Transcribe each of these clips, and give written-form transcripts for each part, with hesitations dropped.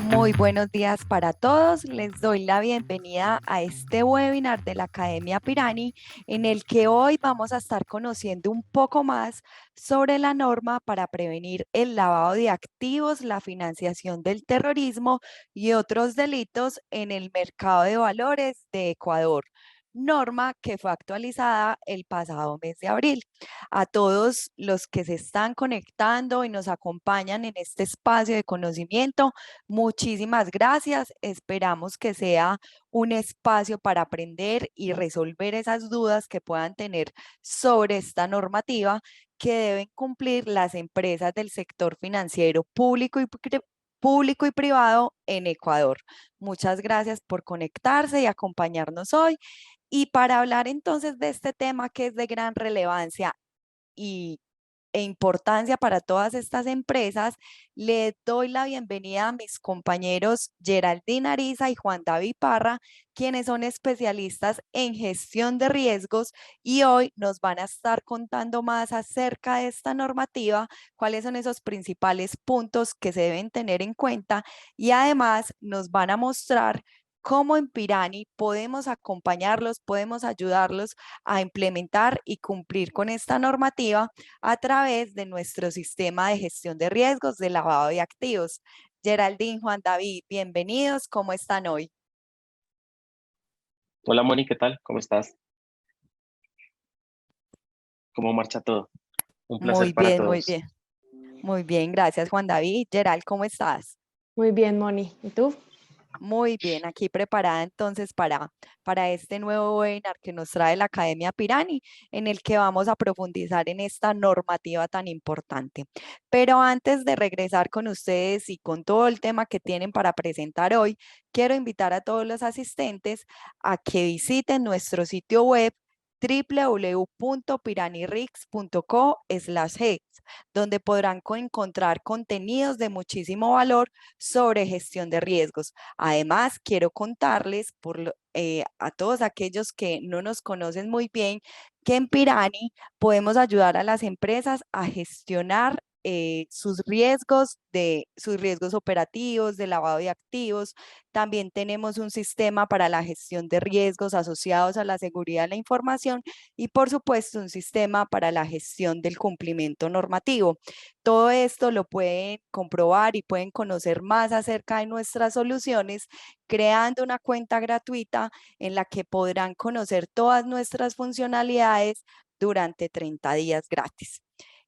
Muy buenos días para todos. Les doy la bienvenida a este webinar de la Academia Pirani, en el que hoy vamos a estar conociendo un poco más sobre la norma para prevenir el lavado de activos, la financiación del terrorismo y otros delitos en el mercado de valores de Ecuador. Norma que fue actualizada el pasado mes de abril. A todos los que se están conectando y nos acompañan en este espacio de conocimiento, muchísimas gracias. Esperamos que sea un espacio para aprender y resolver esas dudas que puedan tener sobre esta normativa que deben cumplir las empresas del sector financiero público y privado en Ecuador. Muchas gracias por conectarse y acompañarnos hoy. Y para hablar entonces de este tema que es de gran relevancia y e importancia para todas estas empresas, le doy la bienvenida a mis compañeros Geraldine Ariza y Juan David Parra, quienes son especialistas en gestión de riesgos y hoy nos van a estar contando más acerca de esta normativa, cuáles son esos principales puntos que se deben tener en cuenta y además nos van a mostrar cómo en Pirani podemos acompañarlos, podemos ayudarlos a implementar y cumplir con esta normativa a través de nuestro sistema de gestión de riesgos de lavado de activos. Geraldine, Juan David, bienvenidos. ¿Cómo están hoy? Hola Moni, ¿qué tal? ¿Cómo estás? ¿Cómo marcha todo? Un Muy placer para bien, muy todos. bien. Muy bien, gracias Juan David. Gerald, ¿cómo estás? Muy bien, Moni. ¿Y tú? Muy bien, aquí preparada entonces para este nuevo webinar que nos trae la Academia Pirani, en el que vamos a profundizar en esta normativa tan importante. Pero antes de regresar con ustedes y con todo el tema que tienen para presentar hoy, quiero invitar a todos los asistentes a que visiten nuestro sitio web www.piranirix.co/hex, donde podrán encontrar contenidos de muchísimo valor sobre gestión de riesgos. Además, quiero contarles a todos aquellos que no nos conocen muy bien que en Pirani podemos ayudar a las empresas a gestionar sus riesgos operativos, de lavado de activos. También tenemos un sistema para la gestión de riesgos asociados a la seguridad de la información y, por supuesto, un sistema para la gestión del cumplimiento normativo. Todo esto lo pueden comprobar y pueden conocer más acerca de nuestras soluciones creando una cuenta gratuita en la que podrán conocer todas nuestras funcionalidades durante 30 días gratis.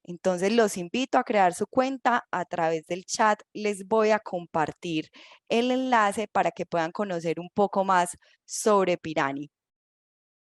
Entonces los invito a crear su cuenta a través del chat. Les voy a compartir el enlace para que puedan conocer un poco más sobre Pirani.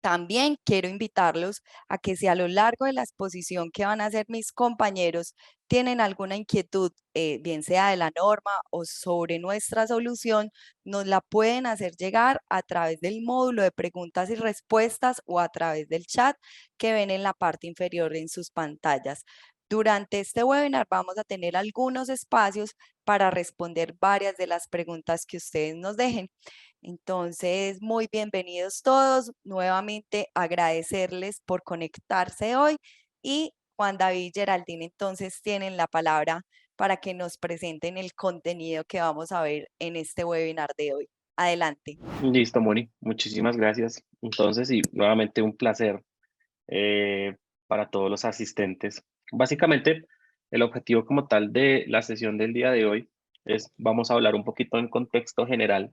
También quiero invitarlos a que si a lo largo de la exposición que van a hacer mis compañeros tienen alguna inquietud, bien sea de la norma o sobre nuestra solución, nos la pueden hacer llegar a través del módulo de preguntas y respuestas o a través del chat que ven en la parte inferior en sus pantallas. Durante este webinar vamos a tener algunos espacios para responder varias de las preguntas que ustedes nos dejen. Entonces, muy bienvenidos todos. Nuevamente agradecerles por conectarse hoy y Juan David y Geraldine entonces tienen la palabra para que nos presenten el contenido que vamos a ver en este webinar de hoy. Adelante. Listo, Moni. Muchísimas gracias. Entonces, y nuevamente un placer para todos los asistentes. Básicamente, el objetivo como tal de la sesión del día de hoy es, vamos a hablar un poquito en contexto general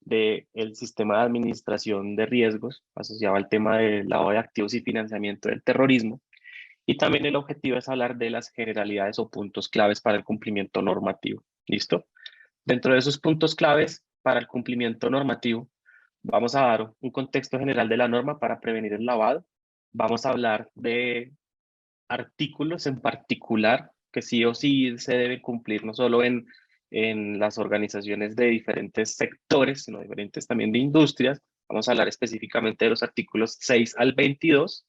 del sistema de administración de riesgos asociado al tema del lavado de activos y financiamiento del terrorismo. Y también el objetivo es hablar de las generalidades o puntos claves para el cumplimiento normativo. ¿Listo? Dentro de esos puntos claves para el cumplimiento normativo, vamos a dar un contexto general de la norma para prevenir el lavado. Vamos a hablar de artículos en particular que sí o sí se deben cumplir, no solo en las organizaciones de diferentes sectores, sino diferentes también de industrias. Vamos a hablar específicamente de los artículos 6 al 22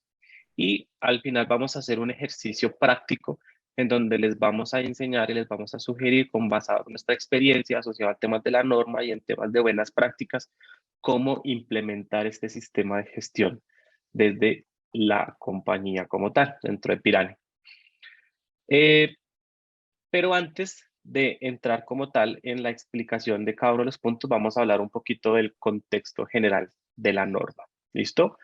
y al final vamos a hacer un ejercicio práctico en donde les vamos a enseñar y les vamos a sugerir, con basado en nuestra experiencia asociada a temas de la norma y en temas de buenas prácticas, cómo implementar este sistema de gestión desde la compañía como tal, dentro de Pirani. Pero antes de entrar como tal en la explicación de cada uno de los puntos, vamos a hablar un poquito del contexto general de la norma. ¿Listo?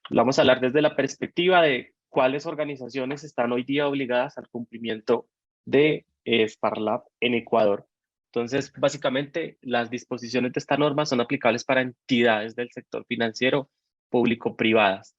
Vamos a hablar desde la perspectiva de cuáles organizaciones están hoy día obligadas al cumplimiento de SPARLAB en Ecuador. Entonces, básicamente, las disposiciones de esta norma son aplicables para entidades del sector financiero público-privadas.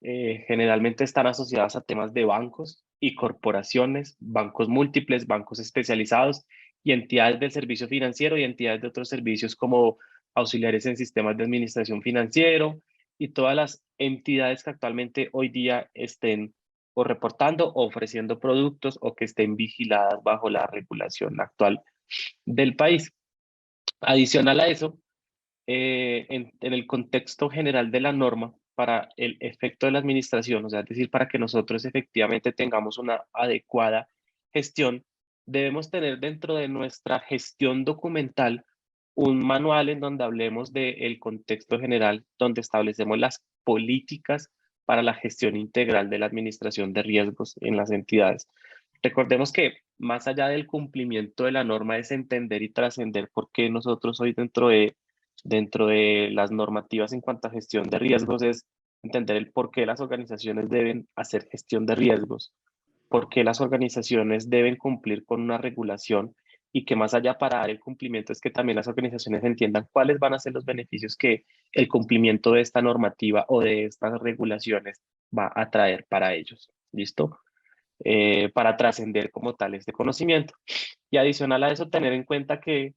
Generalmente están asociadas a temas de bancos y corporaciones, bancos múltiples, bancos especializados y entidades del servicio financiero y entidades de otros servicios como auxiliares en sistemas de administración financiero y todas las entidades que actualmente hoy día estén o reportando o ofreciendo productos o que estén vigiladas bajo la regulación actual del país. Adicional a eso, en el contexto general de la norma, para el efecto de la administración, o sea, es decir, para que nosotros efectivamente tengamos una adecuada gestión, debemos tener dentro de nuestra gestión documental un manual en donde hablemos del contexto general, donde establecemos las políticas para la gestión integral de la administración de riesgos en las entidades. Recordemos que más allá del cumplimiento de la norma es entender y trascender por qué nosotros hoy dentro de las normativas en cuanto a gestión de riesgos es entender el por qué las organizaciones deben hacer gestión de riesgos, por qué las organizaciones deben cumplir con una regulación y que más allá para dar el cumplimiento es que también las organizaciones entiendan cuáles van a ser los beneficios que el cumplimiento de esta normativa o de estas regulaciones va a traer para ellos. ¿Listo? Para trascender como tal este conocimiento. Y adicional a eso, tener en cuenta que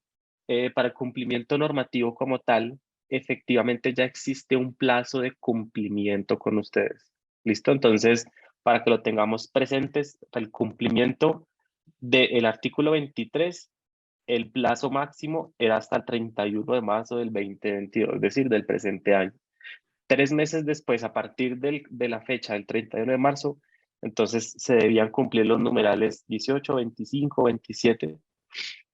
para el cumplimiento normativo como tal, efectivamente ya existe un plazo de cumplimiento con ustedes. ¿Listo? Entonces, para que lo tengamos presentes, el cumplimiento del artículo 23, el plazo máximo era hasta el 31 de marzo del 2022, es decir, del presente año. 3 meses después, a partir de la fecha del 31 de marzo, entonces se debían cumplir los numerales 18, 25, 27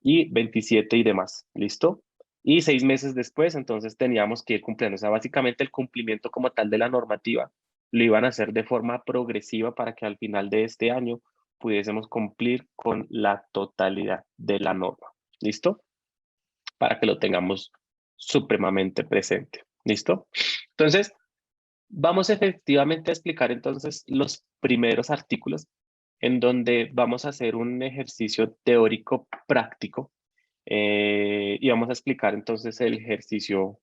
y 27 y demás. ¿Listo? Y 6 meses después, entonces teníamos que ir cumpliendo. O sea, básicamente el cumplimiento como tal de la normativa lo iban a hacer de forma progresiva para que al final de este año pudiésemos cumplir con la totalidad de la norma. ¿Listo? Para que lo tengamos supremamente presente. ¿Listo? Entonces, vamos efectivamente a explicar entonces los primeros artículos en donde vamos a hacer un ejercicio teórico práctico y vamos a explicar entonces el ejercicio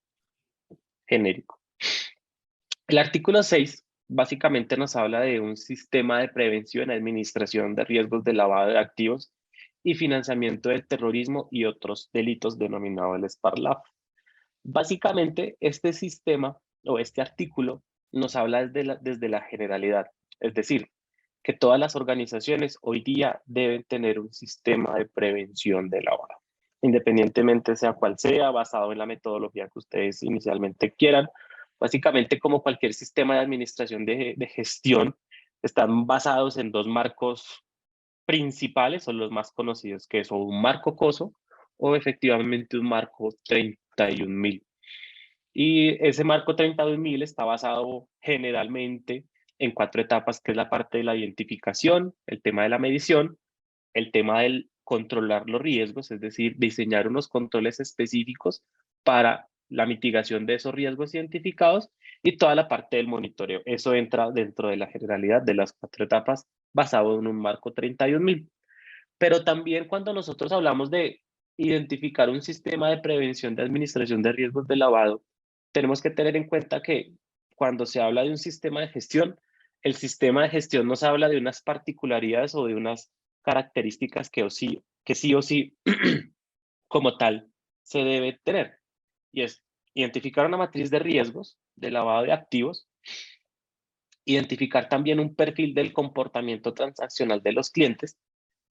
genérico. El artículo 6 básicamente nos habla de un sistema de prevención y administración de riesgos de lavado de activos y financiamiento del terrorismo y otros delitos denominado el SPARLAF. Básicamente, este sistema o este artículo nos habla desde la generalidad, es decir, que todas las organizaciones hoy día deben tener un sistema de prevención de lavado, independientemente sea cual sea, basado en la metodología que ustedes inicialmente quieran. Básicamente, como cualquier sistema de administración de gestión, están basados en dos marcos principales, son los más conocidos, que son un marco COSO o efectivamente un marco 31.000. Y ese marco 31.000 está basado generalmente en 4 etapas, que es la parte de la identificación, el tema de la medición, el tema del controlar los riesgos, es decir, diseñar unos controles específicos para la mitigación de esos riesgos identificados y toda la parte del monitoreo. Eso entra dentro de la generalidad de las 4 etapas basado en un marco 31.000. Pero también cuando nosotros hablamos de identificar un sistema de prevención de administración de riesgos de lavado, tenemos que tener en cuenta que cuando se habla de un sistema de gestión, el sistema de gestión nos habla de unas particularidades o de unas características que sí o sí como tal se debe tener. Y es identificar una matriz de riesgos de lavado de activos, identificar también un perfil del comportamiento transaccional de los clientes,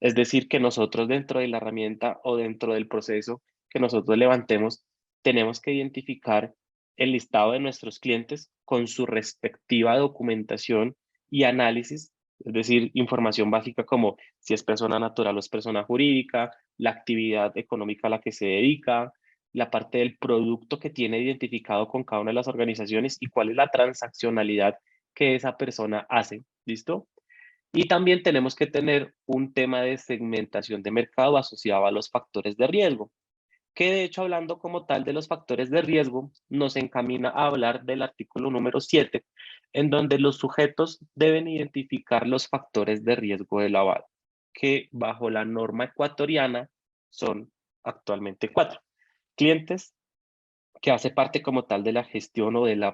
es decir, que nosotros dentro de la herramienta o dentro del proceso que nosotros levantemos, tenemos que identificar el listado de nuestros clientes con su respectiva documentación y análisis, es decir, información básica como si es persona natural o es persona jurídica, la actividad económica a la que se dedica, la parte del producto que tiene identificado con cada una de las organizaciones y cuál es la transaccionalidad que esa persona hace. ¿Listo? Y también tenemos que tener un tema de segmentación de mercado asociado a los factores de riesgo, que de hecho, hablando como tal de los factores de riesgo, nos encamina a hablar del artículo número 7, en donde los sujetos deben identificar los factores de riesgo de lavado, que bajo la norma ecuatoriana son actualmente 4. Clientes, que hace parte como tal de la gestión o de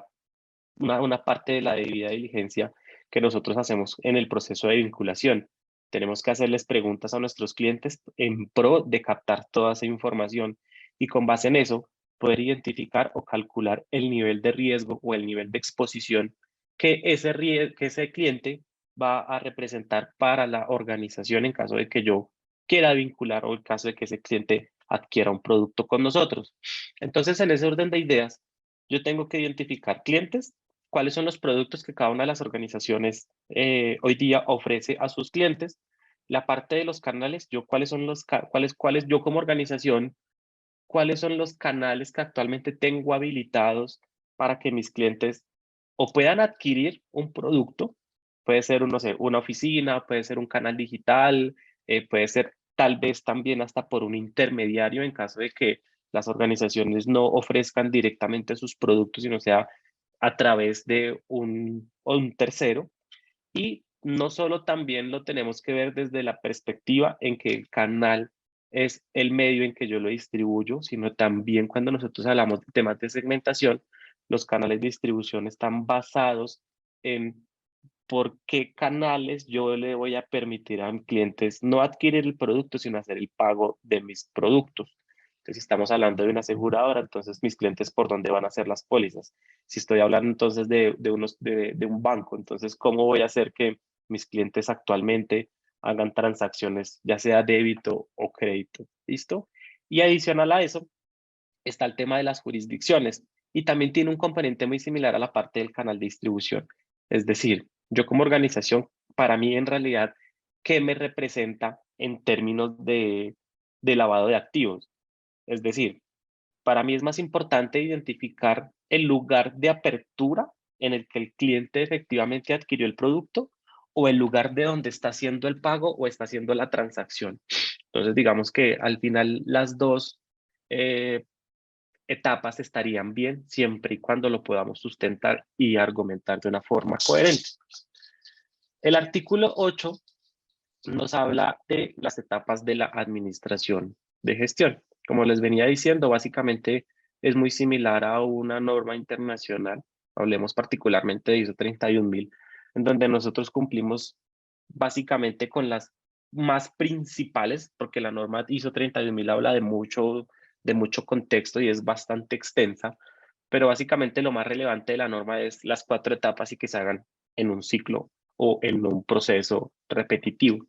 una parte de la debida diligencia que nosotros hacemos en el proceso de vinculación. Tenemos que hacerles preguntas a nuestros clientes en pro de captar toda esa información y con base en eso poder identificar o calcular el nivel de riesgo o el nivel de exposición que que ese cliente va a representar para la organización en caso de que yo quiera vincular o en caso de que ese cliente adquiera un producto con nosotros. Entonces, en ese orden de ideas, yo tengo que identificar clientes, cuáles son los productos que cada una de las organizaciones hoy día ofrece a sus clientes. La parte de los canales, yo cuáles son cuáles yo como organización, cuáles son los canales que actualmente tengo habilitados para que mis clientes o puedan adquirir un producto, puede ser, no sé, una oficina, puede ser un canal digital, puede ser tal vez también hasta por un intermediario en caso de que las organizaciones no ofrezcan directamente sus productos, sino sea a través de un tercero. Y no solo también lo tenemos que ver desde la perspectiva en que el canal es el medio en que yo lo distribuyo, sino también cuando nosotros hablamos de temas de segmentación, los canales de distribución están basados en por qué canales yo le voy a permitir a mis clientes no adquirir el producto, sino hacer el pago de mis productos. Entonces, si estamos hablando de una aseguradora, entonces mis clientes por dónde van a hacer las pólizas. Si estoy hablando entonces de un banco, entonces, ¿cómo voy a hacer que mis clientes actualmente hagan transacciones, ya sea débito o crédito? ¿Listo? Y adicional a eso, está el tema de las jurisdicciones y también tiene un componente muy similar a la parte del canal de distribución. Es decir, yo como organización, para mí en realidad, ¿qué me representa en términos de lavado de activos? Es decir, para mí es más importante identificar el lugar de apertura en el que el cliente efectivamente adquirió el producto o el lugar de donde está haciendo el pago o está haciendo la transacción. Entonces, digamos que al final las dos eh, etapas estarían bien siempre y cuando lo podamos sustentar y argumentar de una forma coherente. El artículo 8 nos habla de las etapas de la administración de gestión. Como les venía diciendo, básicamente es muy similar a una norma internacional. Hablemos particularmente de ISO 31000, en donde nosotros cumplimos básicamente con las más principales, porque la norma ISO 31000 habla de mucho contexto y es bastante extensa, pero básicamente lo más relevante de la norma es las 4 etapas y que se hagan en un ciclo o en un proceso repetitivo.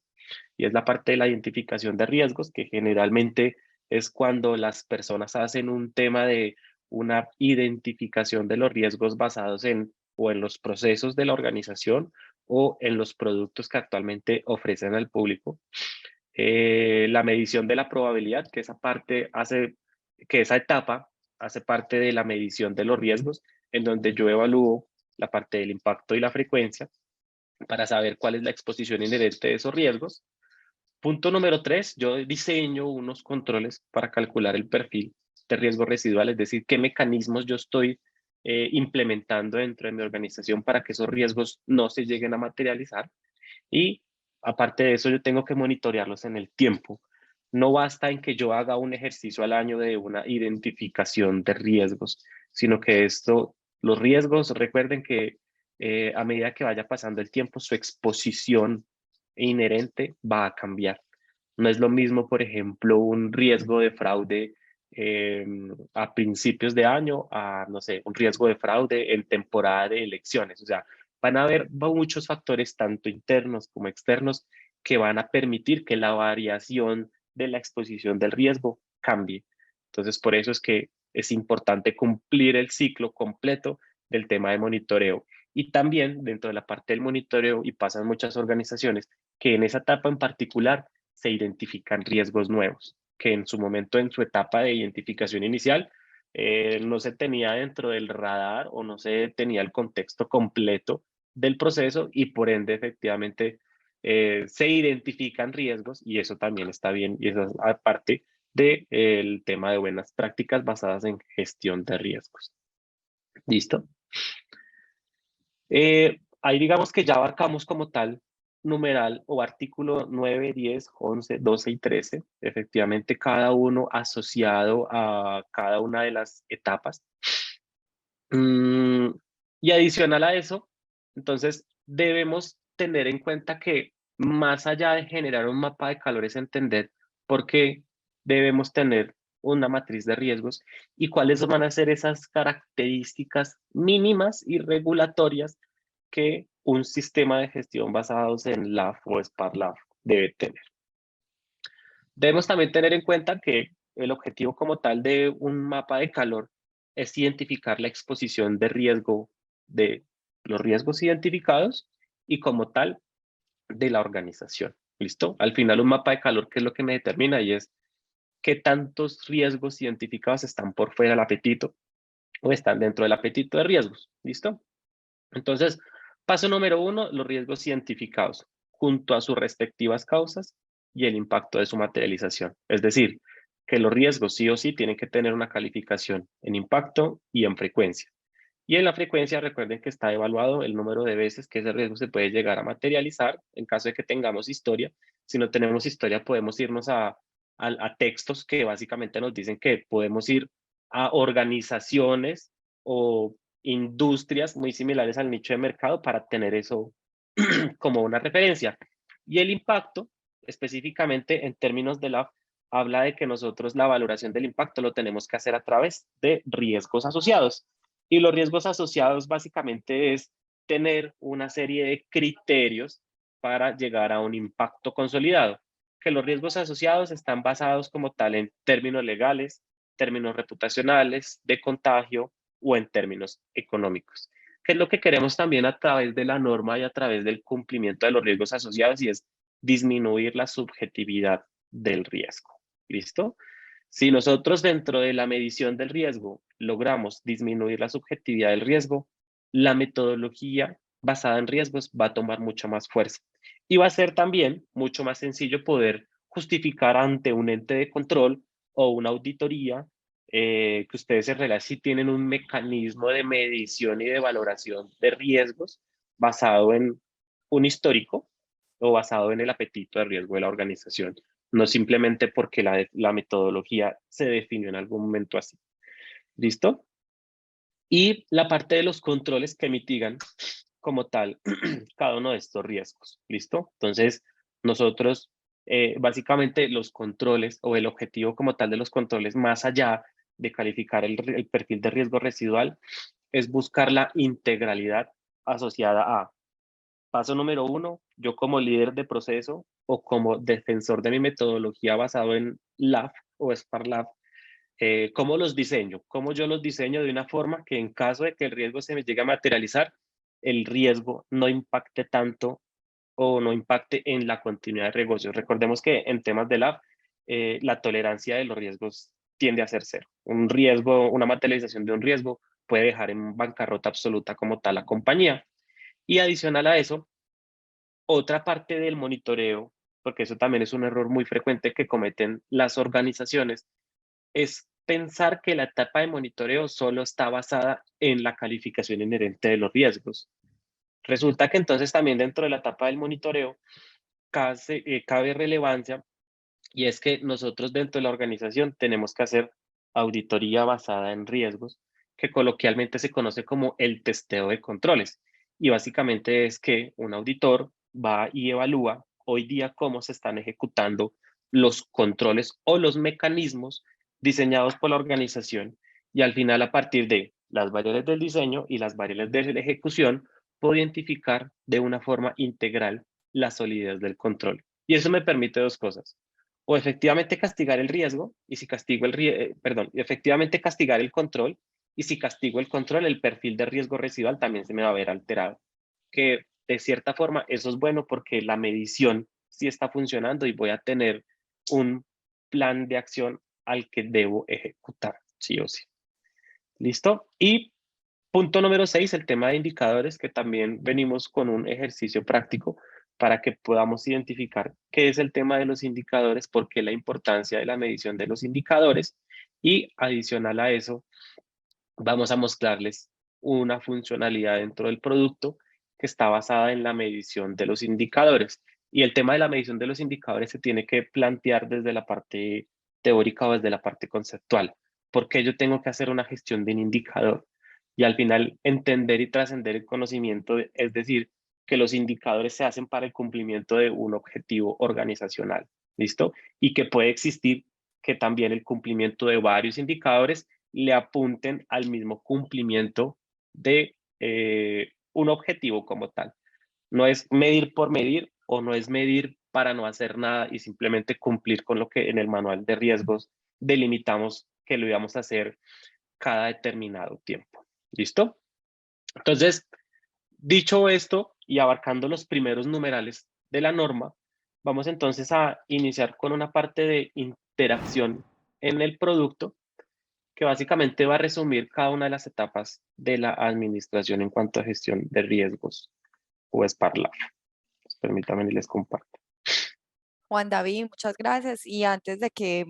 Y es la parte de la identificación de riesgos, que generalmente es cuando las personas hacen un tema de una identificación de los riesgos basados en o en los procesos de la organización o en los productos que actualmente ofrecen al público. La medición de la probabilidad, que que esa etapa hace parte de la medición de los riesgos, en donde yo evalúo la parte del impacto y la frecuencia para saber cuál es la exposición inherente de esos riesgos. Punto número 3, yo diseño unos controles para calcular el perfil de riesgo residual, es decir, qué mecanismos yo estoy implementando dentro de mi organización para que esos riesgos no se lleguen a materializar. Y aparte de eso, yo tengo que monitorearlos en el tiempo. No basta en que yo haga un ejercicio al año de una identificación de riesgos, sino que los riesgos, recuerden que a medida que vaya pasando el tiempo, su exposición inherente va a cambiar. No es lo mismo, por ejemplo, un riesgo de fraude eh, a principios de año a, no sé, un riesgo de fraude en temporada de elecciones. O sea, van a haber muchos factores, tanto internos como externos, que van a permitir que la variación de la exposición del riesgo cambie. Entonces, por eso es que es importante cumplir el ciclo completo del tema de monitoreo. Y también dentro de la parte del monitoreo, y pasan muchas organizaciones, que en esa etapa en particular se identifican riesgos nuevos, que en su momento, en su etapa de identificación inicial, no se tenía dentro del radar o no se tenía el contexto completo del proceso y por ende efectivamente se identifican riesgos y eso también está bien y eso es aparte del tema de buenas prácticas basadas en gestión de riesgos. ¿Listo? Ahí digamos que ya abarcamos como tal numeral o artículo 9, 10, 11, 12 y 13, efectivamente cada uno asociado a cada una de las etapas. Y adicional a eso, entonces debemos tener en cuenta que más allá de generar un mapa de calor es entender por qué debemos tener una matriz de riesgos y cuáles van a ser esas características mínimas y regulatorias que un sistema de gestión basados en LAF o SPAR-LAF debe tener. Debemos también tener en cuenta que el objetivo como tal de un mapa de calor es identificar la exposición de riesgo de los riesgos identificados y como tal de la organización. ¿Listo? Al final un mapa de calor, ¿qué es lo que me determina? Y es qué tantos riesgos identificados están por fuera del apetito o están dentro del apetito de riesgos. ¿Listo? Entonces, paso número 1, los riesgos identificados junto a sus respectivas causas y el impacto de su materialización. Es decir, que los riesgos sí o sí tienen que tener una calificación en impacto y en frecuencia. Y en la frecuencia, recuerden que está evaluado el número de veces que ese riesgo se puede llegar a materializar en caso de que tengamos historia. Si no tenemos historia, podemos irnos a textos que básicamente nos dicen que podemos ir a organizaciones o industrias muy similares al nicho de mercado para tener eso como una referencia. Y el impacto, específicamente en términos de la habla de que nosotros la valoración del impacto lo tenemos que hacer a través de riesgos asociados. Y los riesgos asociados básicamente es tener una serie de criterios para llegar a un impacto consolidado. Que los riesgos asociados están basados como tal en términos legales, términos reputacionales, de contagio o en términos económicos. ¿Qué es lo que queremos también a través de la norma y a través del cumplimiento de los riesgos asociados? Y es disminuir la subjetividad del riesgo. ¿Listo? Si nosotros dentro de la medición del riesgo logramos disminuir la subjetividad del riesgo, la metodología basada en riesgos va a tomar mucha más fuerza. Y va a ser también mucho más sencillo poder justificar ante un ente de control o una auditoría que ustedes en realidad sí tienen un mecanismo de medición y de valoración de riesgos basado en un histórico o basado en el apetito de riesgo de la organización, no simplemente porque la metodología se definió en algún momento así. ¿Listo? Y la parte de los controles que mitigan como tal cada uno de estos riesgos. ¿Listo? Entonces, nosotros básicamente los controles o el objetivo como tal de los controles, más allá de calificar el perfil de riesgo residual, es buscar la integralidad asociada a paso número 1, yo como líder de proceso o como defensor de mi metodología basado en LAF o SPAR-LAF, ¿cómo los diseño? ¿Cómo yo los diseño de una forma que en caso de que el riesgo se me llegue a materializar, el riesgo no impacte tanto o no impacte en la continuidad de negocios? Recordemos que en temas de LAF, la tolerancia de los riesgos tiende a ser cero. Un riesgo, una materialización de un riesgo puede dejar en bancarrota absoluta como tal la compañía. Y adicional a eso, otra parte del monitoreo, porque eso también es un error muy frecuente que cometen las organizaciones, es pensar que la etapa de monitoreo solo está basada en la calificación inherente de los riesgos. Resulta que entonces también dentro de la etapa del monitoreo cabe relevancia y es que nosotros dentro de la organización tenemos que hacer auditoría basada en riesgos, que coloquialmente se conoce como el testeo de controles. Y básicamente es que un auditor va y evalúa hoy día cómo se están ejecutando los controles o los mecanismos diseñados por la organización y al final a partir de las variables del diseño y las variables de la ejecución puedo identificar de una forma integral la solidez del control. Y eso me permite dos cosas: o efectivamente castigar el riesgo, y si castigo efectivamente castigar el control, y si castigo el control, el perfil de riesgo residual también se me va a ver alterado. Que de cierta forma eso es bueno porque la medición sí está funcionando y voy a tener un plan de acción al que debo ejecutar, sí o sí. ¿Listo? Y punto número 6, el tema de indicadores, que también venimos con un ejercicio práctico para que podamos identificar qué es el tema de los indicadores, por qué la importancia de la medición de los indicadores, y adicional a eso, vamos a mostrarles una funcionalidad dentro del producto que está basada en la medición de los indicadores. Y el tema de la medición de los indicadores se tiene que plantear desde la parte teórica o desde la parte conceptual. ¿Por qué yo tengo que hacer una gestión de un indicador? Y al final entender y trascender el conocimiento, es decir, que los indicadores se hacen para el cumplimiento de un objetivo organizacional, ¿listo? Y que puede existir que también el cumplimiento de varios indicadores le apunten al mismo cumplimiento de un objetivo como tal. No es medir por medir o no es medir para no hacer nada y simplemente cumplir con lo que en el manual de riesgos delimitamos que lo íbamos a hacer cada determinado tiempo. ¿Listo? Entonces, dicho esto y abarcando los primeros numerales de la norma, vamos entonces a iniciar con una parte de interacción en el producto que básicamente va a resumir cada una de las etapas de la administración en cuanto a gestión de riesgos o SPARLAB. Pues permítanme y les comparto. Juan David, muchas gracias. Y antes de que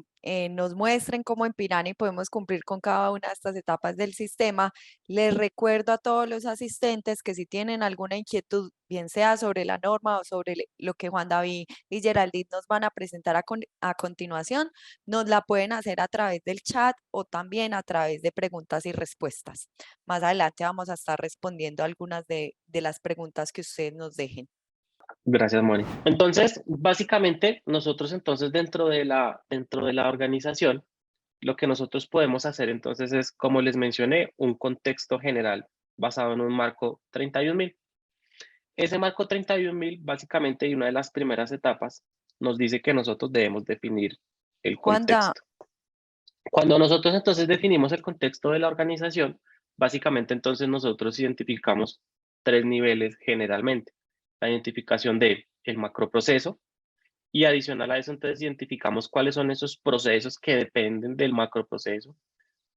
nos muestren cómo en Pirani podemos cumplir con cada una de estas etapas del sistema, les recuerdo a todos los asistentes que si tienen alguna inquietud, bien sea sobre la norma o sobre lo que Juan David y Geraldine nos van a presentar a continuación, nos la pueden hacer a través del chat o también a través de preguntas y respuestas. Más adelante vamos a estar respondiendo algunas de las preguntas que ustedes nos dejen. Gracias, Moni. Entonces, básicamente, nosotros entonces dentro de la organización, lo que nosotros podemos hacer entonces es, como les mencioné, un contexto general basado en un marco 31.000. Ese marco 31.000, básicamente, y una de las primeras etapas, nos dice que nosotros debemos definir el Juanda, contexto. Cuando nosotros entonces definimos el contexto de la organización, básicamente entonces nosotros identificamos tres niveles generalmente. La identificación de el macroproceso y adicional a eso entonces identificamos cuáles son esos procesos que dependen del macroproceso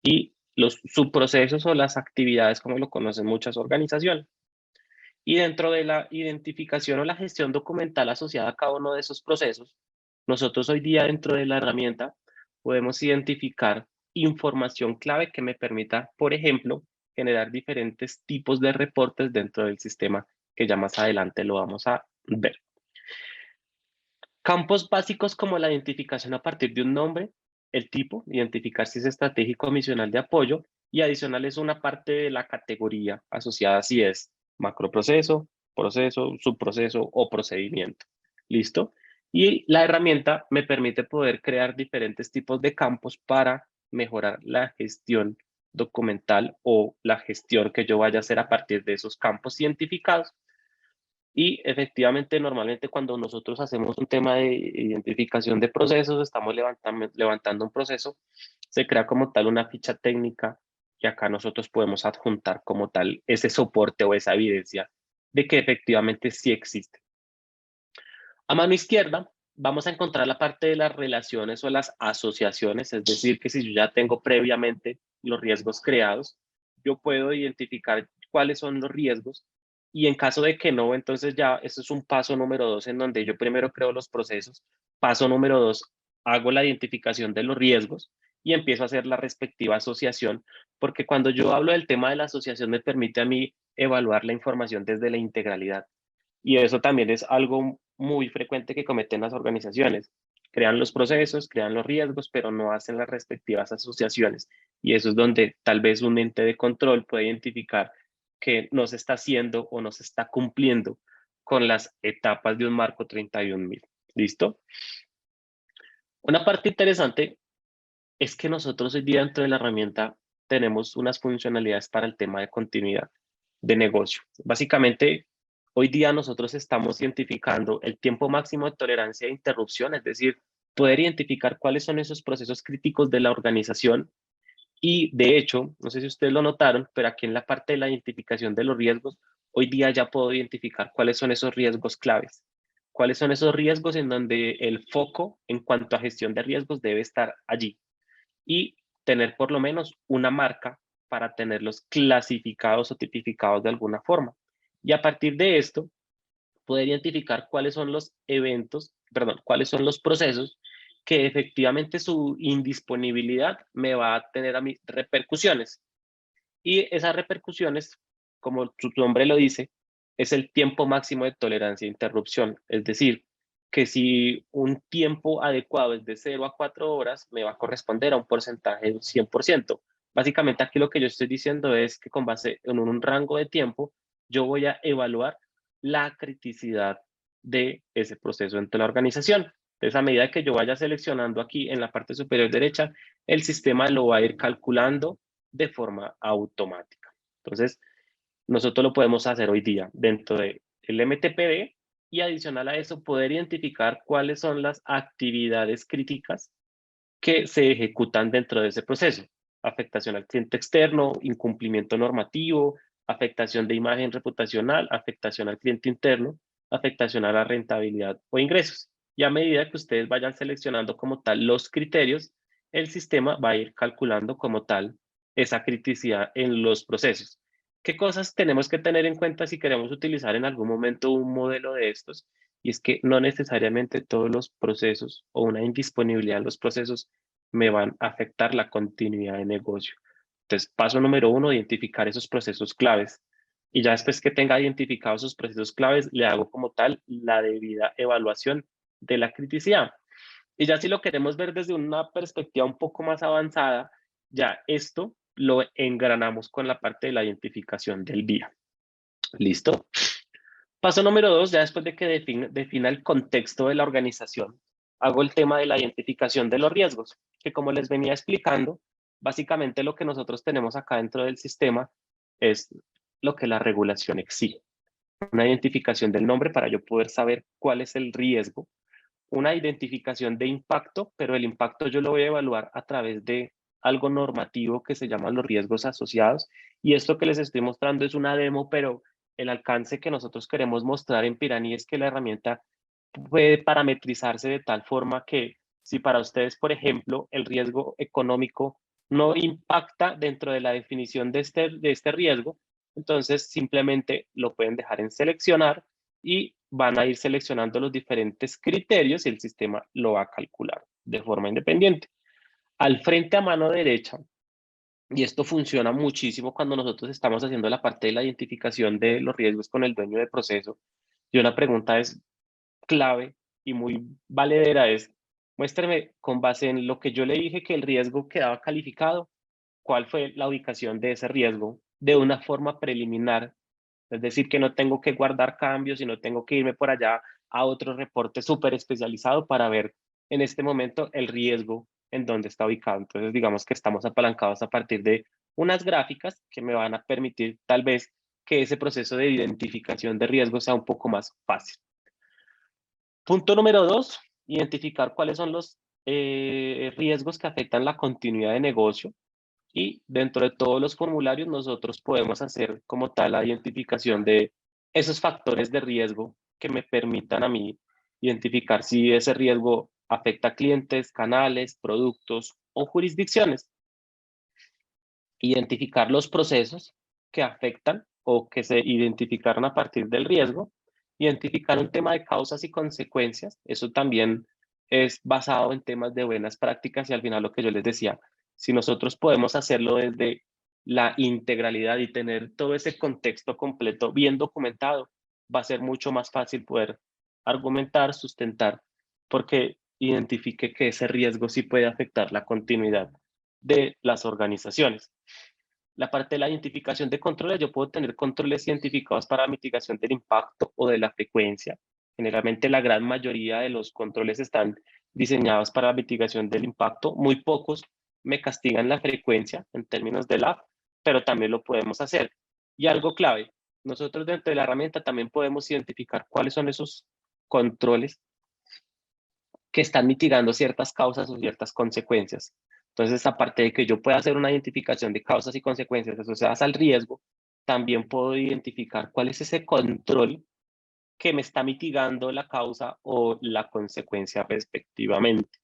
y los subprocesos o las actividades como lo conocen muchas organizaciones. Y dentro de la identificación o la gestión documental asociada a cada uno de esos procesos, nosotros hoy día dentro de la herramienta podemos identificar información clave que me permita, por ejemplo, generar diferentes tipos de reportes dentro del sistema que ya más adelante lo vamos a ver. Campos básicos como la identificación a partir de un nombre, el tipo, identificar si es estratégico o misional de apoyo, y adicional es una parte de la categoría asociada si es macroproceso, proceso, subproceso o procedimiento. ¿Listo? Y la herramienta me permite poder crear diferentes tipos de campos para mejorar la gestión documental o la gestión que yo vaya a hacer a partir de esos campos identificados. Y efectivamente, normalmente cuando nosotros hacemos un tema de identificación de procesos, estamos levantando un proceso, se crea como tal una ficha técnica y acá nosotros podemos adjuntar como tal ese soporte o esa evidencia de que efectivamente sí existe. A mano izquierda vamos a encontrar la parte de las relaciones o las asociaciones, es decir, que si yo ya tengo previamente los riesgos creados, yo puedo identificar cuáles son los riesgos y en caso de que no, entonces ya eso es un paso número 2 en donde yo primero creo los procesos, paso número 2, hago la identificación de los riesgos y empiezo a hacer la respectiva asociación, porque cuando yo hablo del tema de la asociación me permite a mí evaluar la información desde la integralidad. Y eso también es algo muy frecuente que cometen las organizaciones. Crean los procesos, crean los riesgos, pero no hacen las respectivas asociaciones. Y eso es donde tal vez un ente de control puede identificar que no se está haciendo o no se está cumpliendo con las etapas de un marco 31.000. ¿Listo? Una parte interesante es que nosotros hoy día dentro de la herramienta tenemos unas funcionalidades para el tema de continuidad de negocio. Básicamente, hoy día nosotros estamos identificando el tiempo máximo de tolerancia a interrupción, es decir, poder identificar cuáles son esos procesos críticos de la organización. Y de hecho, no sé si ustedes lo notaron, pero aquí en la parte de la identificación de los riesgos, hoy día ya puedo identificar cuáles son esos riesgos claves, cuáles son esos riesgos en donde el foco en cuanto a gestión de riesgos debe estar allí y tener por lo menos una marca para tenerlos clasificados o tipificados de alguna forma. Y a partir de esto, poder identificar cuáles son los cuáles son los procesos que efectivamente su indisponibilidad me va a tener a mí repercusiones. Y esas repercusiones, como su nombre lo dice, es el tiempo máximo de tolerancia a interrupción. Es decir, que si un tiempo adecuado es de 0 a 4 horas, me va a corresponder a un porcentaje del 100%. Básicamente aquí lo que yo estoy diciendo es que con base en un rango de tiempo, yo voy a evaluar la criticidad de ese proceso dentro de la organización. Entonces, a medida que yo vaya seleccionando aquí en la parte superior derecha, el sistema lo va a ir calculando de forma automática. Entonces, nosotros lo podemos hacer hoy día dentro del MTPD y adicional a eso poder identificar cuáles son las actividades críticas que se ejecutan dentro de ese proceso. Afectación al cliente externo, incumplimiento normativo, afectación de imagen reputacional, afectación al cliente interno, afectación a la rentabilidad o ingresos. Y a medida que ustedes vayan seleccionando como tal los criterios, el sistema va a ir calculando como tal esa criticidad en los procesos. ¿Qué cosas tenemos que tener en cuenta si queremos utilizar en algún momento un modelo de estos? Y es que no necesariamente todos los procesos o una indisponibilidad en los procesos me van a afectar la continuidad de negocio. Entonces, paso número 1, identificar esos procesos claves. Y ya después que tenga identificados esos procesos claves, le hago como tal la debida evaluación de la criticidad. Y ya si lo queremos ver desde una perspectiva un poco más avanzada, ya esto lo engranamos con la parte de la identificación del vía. ¿Listo? Paso número 2, ya después de que defina el contexto de la organización, hago el tema de la identificación de los riesgos, que como les venía explicando, básicamente lo que nosotros tenemos acá dentro del sistema es lo que la regulación exige. Una identificación del nombre para yo poder saber cuál es el riesgo, una identificación de impacto, pero el impacto yo lo voy a evaluar a través de algo normativo que se llama los riesgos asociados. Y esto que les estoy mostrando es una demo, pero el alcance que nosotros queremos mostrar en Pirani es que la herramienta puede parametrizarse de tal forma que si para ustedes, por ejemplo, el riesgo económico no impacta dentro de la definición de este riesgo, entonces simplemente lo pueden dejar en seleccionar y van a ir seleccionando los diferentes criterios y el sistema lo va a calcular de forma independiente. Al frente a mano derecha, y esto funciona muchísimo cuando nosotros estamos haciendo la parte de la identificación de los riesgos con el dueño de proceso, y una pregunta es clave y muy valedera es, muéstrame con base en lo que yo le dije que el riesgo quedaba calificado, cuál fue la ubicación de ese riesgo de una forma preliminar. Es decir, que no tengo que guardar cambios y no tengo que irme por allá a otro reporte súper especializado para ver en este momento el riesgo en dónde está ubicado. Entonces, digamos que estamos apalancados a partir de unas gráficas que me van a permitir tal vez que ese proceso de identificación de riesgo sea un poco más fácil. Punto número 2, identificar cuáles son los riesgos que afectan la continuidad de negocio. Y dentro de todos los formularios nosotros podemos hacer como tal la identificación de esos factores de riesgo que me permitan a mí identificar si ese riesgo afecta a clientes, canales, productos o jurisdicciones. Identificar los procesos que afectan o que se identificaron a partir del riesgo. Identificar un tema de causas y consecuencias. Eso también es basado en temas de buenas prácticas y al final lo que yo les decía, si nosotros podemos hacerlo desde la integralidad y tener todo ese contexto completo bien documentado, va a ser mucho más fácil poder argumentar, sustentar, porque identifique que ese riesgo sí puede afectar la continuidad de las organizaciones. La parte de la identificación de controles, yo puedo tener controles identificados para mitigación del impacto o de la frecuencia. Generalmente la gran mayoría de los controles están diseñados para la mitigación del impacto. Muy pocos me castigan la frecuencia en términos de la, pero también lo podemos hacer. Y algo clave, nosotros dentro de la herramienta también podemos identificar cuáles son esos controles que están mitigando ciertas causas o ciertas consecuencias. Entonces, aparte de que yo pueda hacer una identificación de causas y consecuencias asociadas al riesgo, también puedo identificar cuál es ese control que me está mitigando la causa o la consecuencia respectivamente.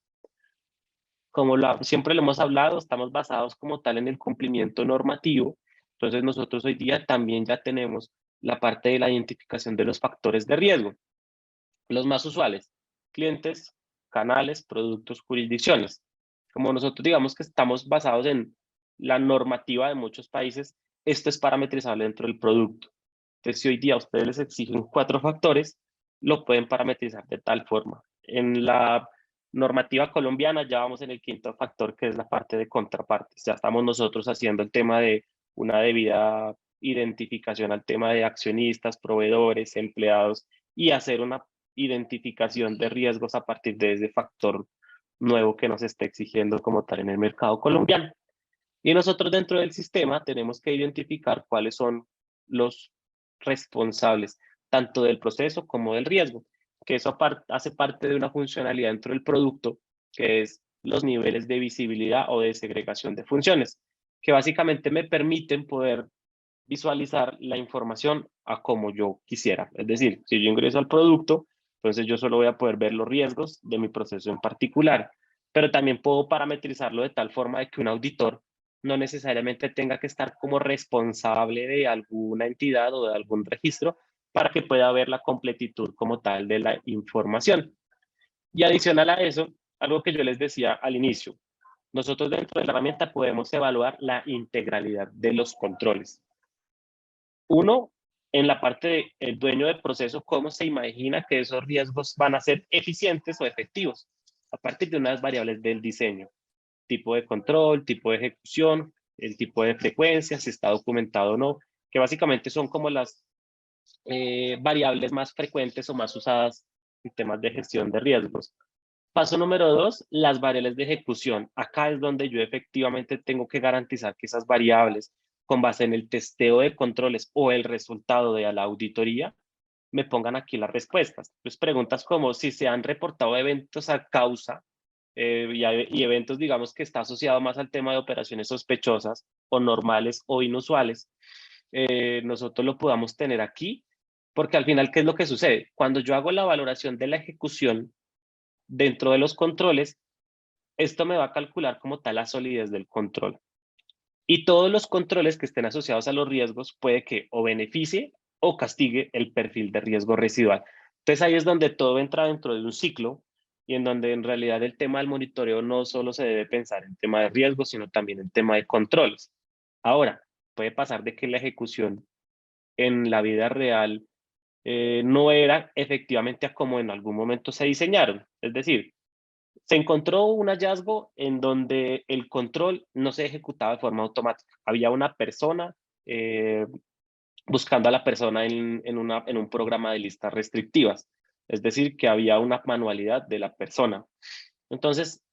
Como siempre lo hemos hablado, estamos basados como tal en el cumplimiento normativo. Entonces, nosotros hoy día también ya tenemos la parte de la identificación de los factores de riesgo. Los más usuales: clientes, canales, productos, jurisdicciones. Como nosotros digamos que estamos basados en la normativa de muchos países, esto es parametrizable dentro del producto. Entonces, si hoy día a ustedes les exigen 4 factores, lo pueden parametrizar de tal forma. En la normativa colombiana ya vamos en el 5.º factor, que es la parte de contrapartes. Ya estamos nosotros haciendo el tema de una debida identificación al tema de accionistas, proveedores, empleados, y hacer una identificación de riesgos a partir de ese factor nuevo que nos está exigiendo como tal en el mercado colombiano. Y nosotros dentro del sistema tenemos que identificar cuáles son los responsables tanto del proceso como del riesgo, que eso hace parte de una funcionalidad dentro del producto, que es los niveles de visibilidad o de segregación de funciones, que básicamente me permiten poder visualizar la información a como yo quisiera. Es decir, si yo ingreso al producto, entonces yo solo voy a poder ver los riesgos de mi proceso en particular, pero también puedo parametrizarlo de tal forma de que un auditor no necesariamente tenga que estar como responsable de alguna entidad o de algún registro para que pueda ver la completitud como tal de la información. Y adicional a eso, algo que yo les decía al inicio, nosotros dentro de la herramienta podemos evaluar la integralidad de los controles. Uno, en la parte del dueño del proceso, cómo se imagina que esos riesgos van a ser eficientes o efectivos a partir de unas variables del diseño: tipo de control, tipo de ejecución, el tipo de frecuencia, si está documentado o no, que básicamente son como las variables más frecuentes o más usadas en temas de gestión de riesgos. Paso número 2, las variables de ejecución. Acá es donde yo efectivamente tengo que garantizar que esas variables, con base en el testeo de controles o el resultado de la auditoría, me pongan aquí las respuestas. Pues preguntas como si se han reportado eventos a causa y eventos, digamos, que está asociado más al tema de operaciones sospechosas o normales o inusuales, nosotros lo podamos tener aquí, porque al final, ¿qué es lo que sucede? Cuando yo hago la valoración de la ejecución dentro de los controles, esto me va a calcular como tal la solidez del control. Y todos los controles que estén asociados a los riesgos puede que o beneficie o castigue el perfil de riesgo residual. Entonces ahí es donde todo entra dentro de un ciclo y en donde en realidad el tema del monitoreo no solo se debe pensar en tema de riesgos, sino también en tema de controles. Ahora, puede pasar de que la ejecución en la vida real no era efectivamente a como en algún momento se diseñaron. Es decir, se encontró un hallazgo en donde el control no se ejecutaba de forma automática. Había una persona buscando a la persona en un programa de listas restrictivas. Es decir, que había una manualidad de la persona. Entonces,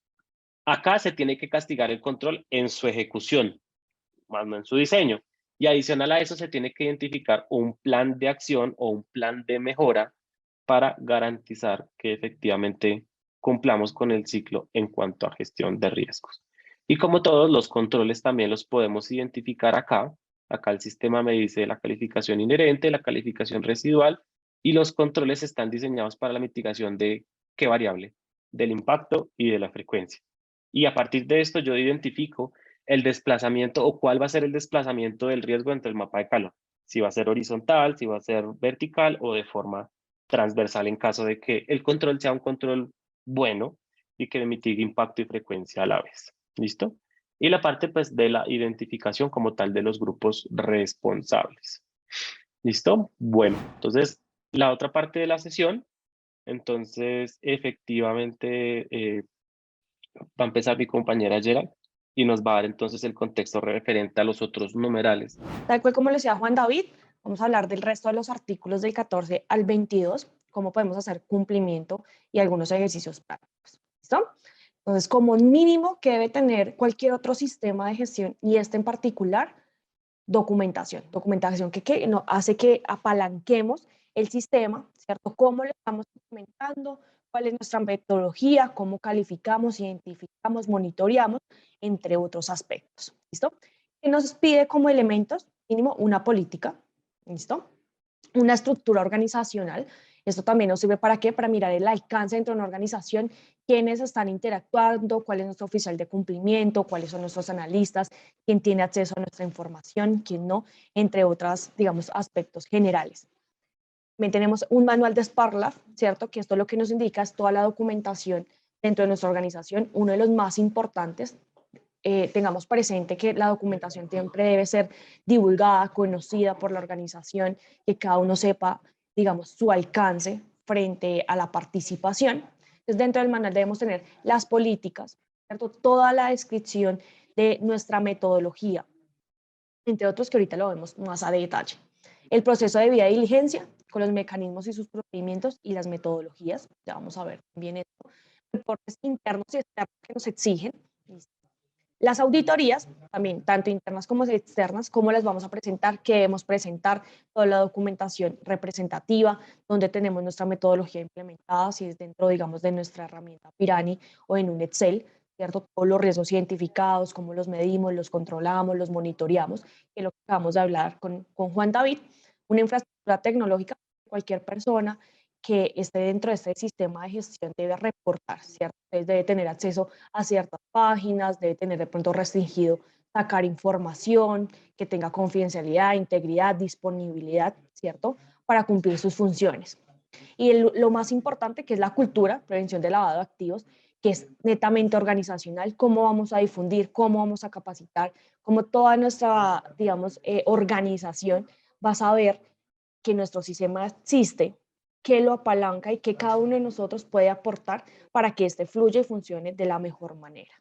acá se tiene que castigar el control en su ejecución, más no en su diseño. Y adicional a eso se tiene que identificar un plan de acción o un plan de mejora para garantizar que efectivamente cumplamos con el ciclo en cuanto a gestión de riesgos. Y como todos los controles también los podemos identificar acá. Acá el sistema me dice la calificación inherente, la calificación residual, y los controles están diseñados para la mitigación de ¿qué variable? Del impacto y de la frecuencia. Y a partir de esto yo identifico el desplazamiento o cuál va a ser el desplazamiento del riesgo entre el mapa de calor. Si va a ser horizontal, si va a ser vertical o de forma transversal en caso de que el control sea un control bueno y que mitigue impacto y frecuencia a la vez. ¿Listo? Y la parte pues de la identificación como tal de los grupos responsables. ¿Listo? Bueno, entonces la otra parte de la sesión, entonces efectivamente va a empezar mi compañera Gerald y nos va a dar entonces el contexto referente a los otros numerales. Tal cual como lo decía Juan David, vamos a hablar del resto de los artículos del 14 al 22, cómo podemos hacer cumplimiento y algunos ejercicios prácticos. ¿Listo? Entonces, como mínimo que debe tener cualquier otro sistema de gestión, y este en particular, documentación. Documentación que no, hace que apalanquemos el sistema, ¿cierto? ¿Cómo lo estamos implementando? ¿Cuál es nuestra metodología? ¿Cómo calificamos, identificamos, monitoreamos? Entre otros aspectos. ¿Listo? ¿Qué nos pide como elementos? Mínimo una política, ¿listo? Una estructura organizacional Esto también nos sirve ¿para qué? Para mirar el alcance dentro de una organización, quiénes están interactuando, cuál es nuestro oficial de cumplimiento, cuáles son nuestros analistas, quién tiene acceso a nuestra información, quién no, entre otros, digamos, aspectos generales. También tenemos un manual de SPARLAF, ¿cierto? Que esto lo que nos indica es toda la documentación dentro de nuestra organización, uno de los más importantes. Tengamos presente que la documentación siempre debe ser divulgada, conocida por la organización, que cada uno sepa, digamos, su alcance frente a la participación. Entonces, dentro del manual debemos tener las políticas, ¿cierto? Toda la descripción de nuestra metodología, entre otros que ahorita lo vemos más a detalle. El proceso de debida diligencia con los mecanismos y sus procedimientos y las metodologías, ya vamos a ver bien esto. Reportes internos y externos que nos exigen. Las auditorías, también tanto internas como externas, cómo las vamos a presentar, qué debemos presentar, toda la documentación representativa, donde tenemos nuestra metodología implementada, si es dentro, digamos, de nuestra herramienta Pirani o en un Excel, ¿cierto? Todos los riesgos identificados, cómo los medimos, los controlamos, los monitoreamos, que es lo que acabamos de hablar con Juan David, una infraestructura tecnológica, cualquier persona que esté dentro de este sistema de gestión debe reportar, ¿cierto? Entonces debe tener acceso a ciertas páginas, debe tener de pronto restringido sacar información, que tenga confidencialidad, integridad, disponibilidad, ¿cierto? Para cumplir sus funciones. Y lo más importante, que es la cultura, prevención de lavado de activos, que es netamente organizacional, cómo vamos a difundir, cómo vamos a capacitar, cómo toda nuestra, digamos, organización va a saber que nuestro sistema existe, que lo apalanca y que cada uno de nosotros puede aportar para que este fluya y funcione de la mejor manera.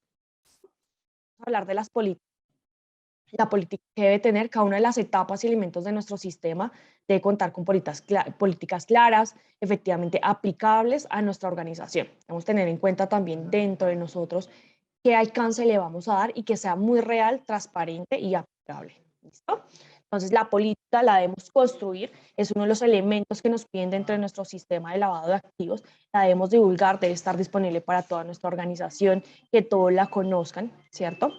Vamos a hablar de las políticas. La política que debe tener cada una de las etapas y elementos de nuestro sistema debe contar con políticas claras, efectivamente aplicables a nuestra organización. Debemos tener en cuenta también dentro de nosotros qué alcance le vamos a dar y que sea muy real, transparente y aplicable. ¿Listo? Entonces, la política la debemos construir, es uno de los elementos que nos piden dentro de nuestro sistema de lavado de activos, la debemos divulgar, debe estar disponible para toda nuestra organización, que todos la conozcan, ¿cierto?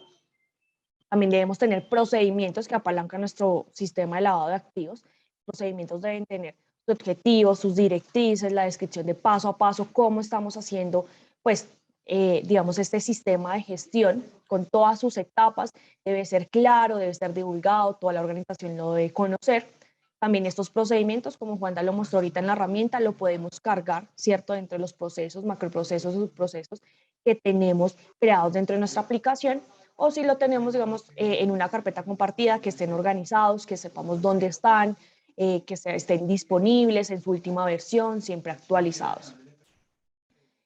También debemos tener procedimientos que apalancan nuestro sistema de lavado de activos. Procedimientos deben tener sus objetivos, sus directrices, la descripción de paso a paso, cómo estamos haciendo, pues, digamos, este sistema de gestión con todas sus etapas. Debe ser claro, debe ser divulgado, toda la organización lo debe conocer. También estos procedimientos, como Juanda lo mostró ahorita en la herramienta, lo podemos cargar, ¿cierto?, dentro de los procesos, macroprocesos, subprocesos que tenemos creados dentro de nuestra aplicación, o si lo tenemos, digamos, en una carpeta compartida, que estén organizados, que sepamos dónde están, que estén disponibles en su última versión, siempre actualizados.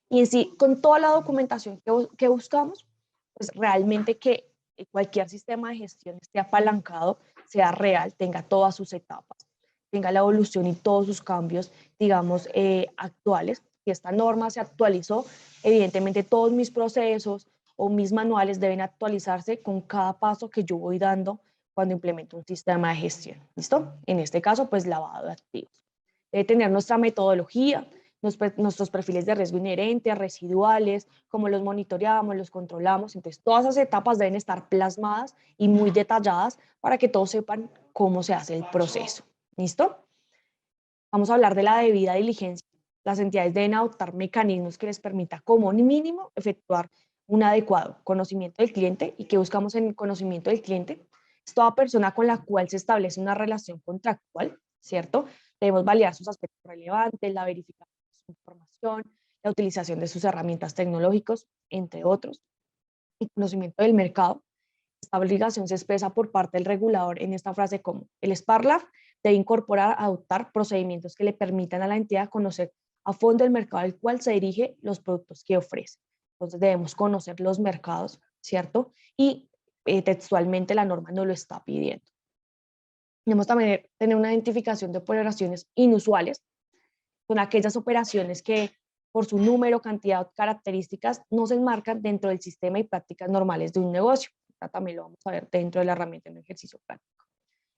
Y en sí, con toda la documentación que buscamos, pues realmente que cualquier sistema de gestión esté apalancado, sea real, tenga todas sus etapas, tenga la evolución y todos sus cambios, digamos, actuales. Si esta norma se actualizó, evidentemente todos mis procesos o mis manuales deben actualizarse con cada paso que yo voy dando cuando implemento un sistema de gestión. ¿Listo? En este caso, pues lavado de activos. Debe tener nuestra metodología, nuestros perfiles de riesgo inherente, residuales, cómo los monitoreamos, los controlamos. Entonces, todas esas etapas deben estar plasmadas y muy detalladas para que todos sepan cómo se hace el proceso. ¿Listo? Vamos a hablar de la debida diligencia. Las entidades deben adoptar mecanismos que les permita como mínimo efectuar un adecuado conocimiento del cliente. ¿Y qué buscamos en el conocimiento del cliente? Es toda persona con la cual se establece una relación contractual, ¿cierto? Debemos validar sus aspectos relevantes, la verificación de su información, la utilización de sus herramientas tecnológicas, entre otros. El conocimiento del mercado. Esta obligación se expresa por parte del regulador en esta frase como: el SPARLAF debe incorporar, adoptar procedimientos que le permitan a la entidad conocer a fondo el mercado al cual se dirige, los productos que ofrece. Entonces debemos conocer los mercados, ¿cierto? Y textualmente la norma nos lo está pidiendo. Debemos también tener una identificación de operaciones inusuales, son aquellas operaciones que por su número, cantidad o características no se enmarcan dentro del sistema y prácticas normales de un negocio. También lo vamos a ver dentro de la herramienta en ejercicio práctico.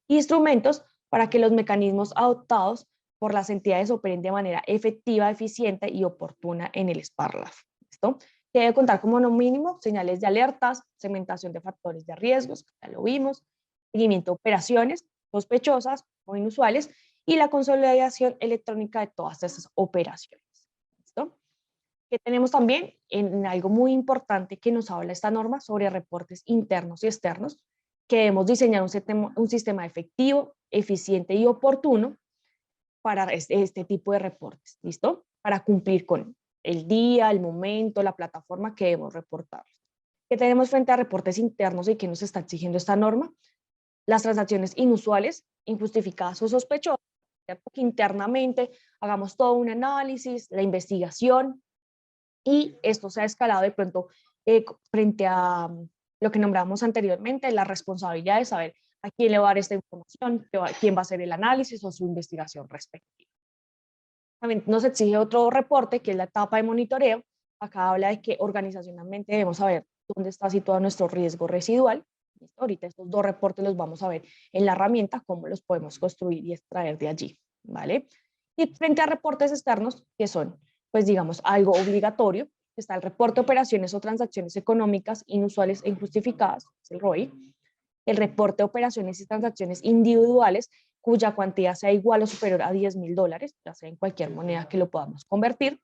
Instrumentos para que los mecanismos adoptados por las entidades operen de manera efectiva, eficiente y oportuna en el SPARLAF. ¿Listo? Que debe contar como no mínimo señales de alertas, segmentación de factores de riesgos, ya lo vimos, seguimiento de operaciones sospechosas o inusuales y la consolidación electrónica de todas esas operaciones. ¿Listo? Que tenemos también en algo muy importante que nos habla esta norma sobre reportes internos y externos, que debemos diseñar un sistema efectivo, eficiente y oportuno para este tipo de reportes, ¿listo? Para cumplir con el día, el momento, la plataforma que debemos reportar. ¿Qué tenemos frente a reportes internos y qué nos está exigiendo esta norma? Las transacciones inusuales, injustificadas o sospechosas, ¿cierto? Que internamente hagamos todo un análisis, la investigación, y esto se ha escalado de pronto frente a lo que nombramos anteriormente, la responsabilidad de saber a quién le va a dar esta información, quién va a hacer el análisis o su investigación respectiva. También nos exige otro reporte, que es la etapa de monitoreo. Acá habla de que organizacionalmente debemos saber dónde está situado nuestro riesgo residual. Ahorita estos dos reportes los vamos a ver en la herramienta, cómo los podemos construir y extraer de allí, ¿vale? Y frente a reportes externos, que son, pues digamos, algo obligatorio, está el reporte de operaciones o transacciones económicas inusuales e injustificadas, es el ROI, el reporte de operaciones y transacciones individuales cuya cuantía sea igual o superior a $10,000, ya sea en cualquier moneda que lo podamos convertir,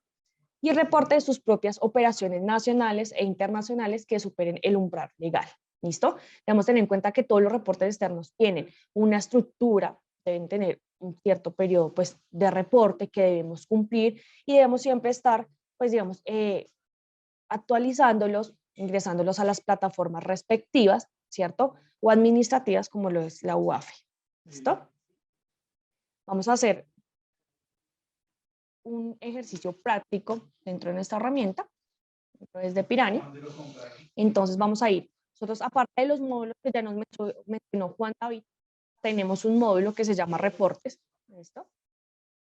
y el reporte de sus propias operaciones nacionales e internacionales que superen el umbral legal. ¿Listo? Debemos tener en cuenta que todos los reportes externos tienen una estructura, deben tener un cierto periodo pues, de reporte que debemos cumplir y debemos siempre estar, pues digamos, actualizándolos, ingresándolos a las plataformas respectivas, ¿cierto? O administrativas como lo es la UAFE. ¿Listo? Vamos a hacer un ejercicio práctico dentro de nuestra herramienta, desde Pirani. Entonces vamos a ir. Nosotros, aparte de los módulos que ya nos mencionó Juan David, tenemos un módulo que se llama reportes. ¿Listo?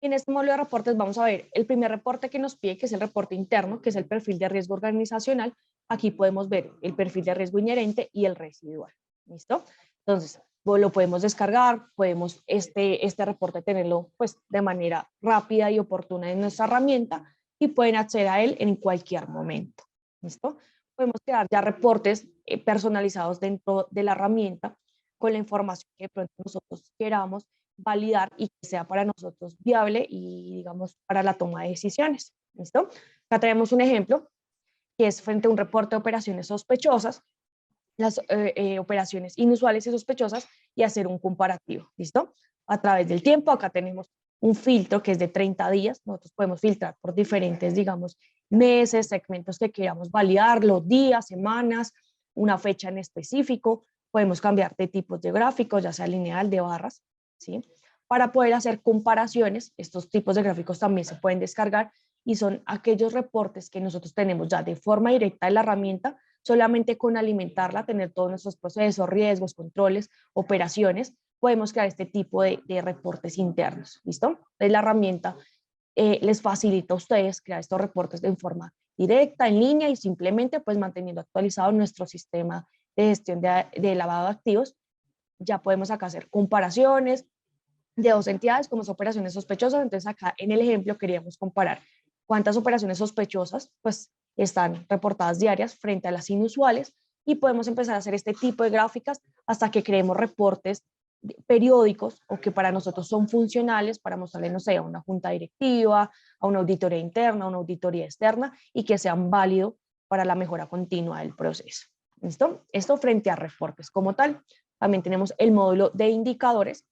Y en este módulo de reportes vamos a ver el primer reporte que nos pide, que es el reporte interno, que es el perfil de riesgo organizacional. Aquí podemos ver el perfil de riesgo inherente y el residual. ¿Listo? Entonces, lo podemos descargar, podemos este reporte tenerlo pues, de manera rápida y oportuna en nuestra herramienta y pueden acceder a él en cualquier momento. ¿Listo? Podemos crear ya reportes personalizados dentro de la herramienta con la información que de pronto nosotros queramos validar y que sea para nosotros viable y, digamos, para la toma de decisiones. ¿Listo? Acá tenemos un ejemplo que es frente a un reporte de operaciones sospechosas, las operaciones inusuales y sospechosas y hacer un comparativo. ¿Listo? A través del tiempo, acá tenemos un filtro que es de 30 días. Nosotros podemos filtrar por diferentes, digamos, meses, segmentos que queramos validar, los días, semanas, una fecha en específico. Podemos cambiar de tipos de gráficos, ya sea lineal, de barras, ¿sí? Para poder hacer comparaciones. Estos tipos de gráficos también se pueden descargar y son aquellos reportes que nosotros tenemos ya de forma directa en la herramienta, solamente con alimentarla, tener todos nuestros procesos, riesgos, controles, operaciones, podemos crear este tipo de reportes internos. ¿Listo? Entonces la herramienta les facilita a ustedes crear estos reportes de forma directa, en línea y simplemente pues manteniendo actualizado nuestro sistema de gestión de lavado de activos. Ya podemos acá hacer comparaciones de dos entidades como son operaciones sospechosas. Entonces acá en el ejemplo queríamos comparar cuántas operaciones sospechosas pues están reportadas diarias frente a las inusuales y podemos empezar a hacer este tipo de gráficas hasta que creemos reportes periódicos o que para nosotros son funcionales para mostrarle, no sé, a una junta directiva, a una auditoría interna, a una auditoría externa y que sean válidos para la mejora continua del proceso. ¿Listo? Esto frente a reportes como tal. También tenemos el módulo de indicadores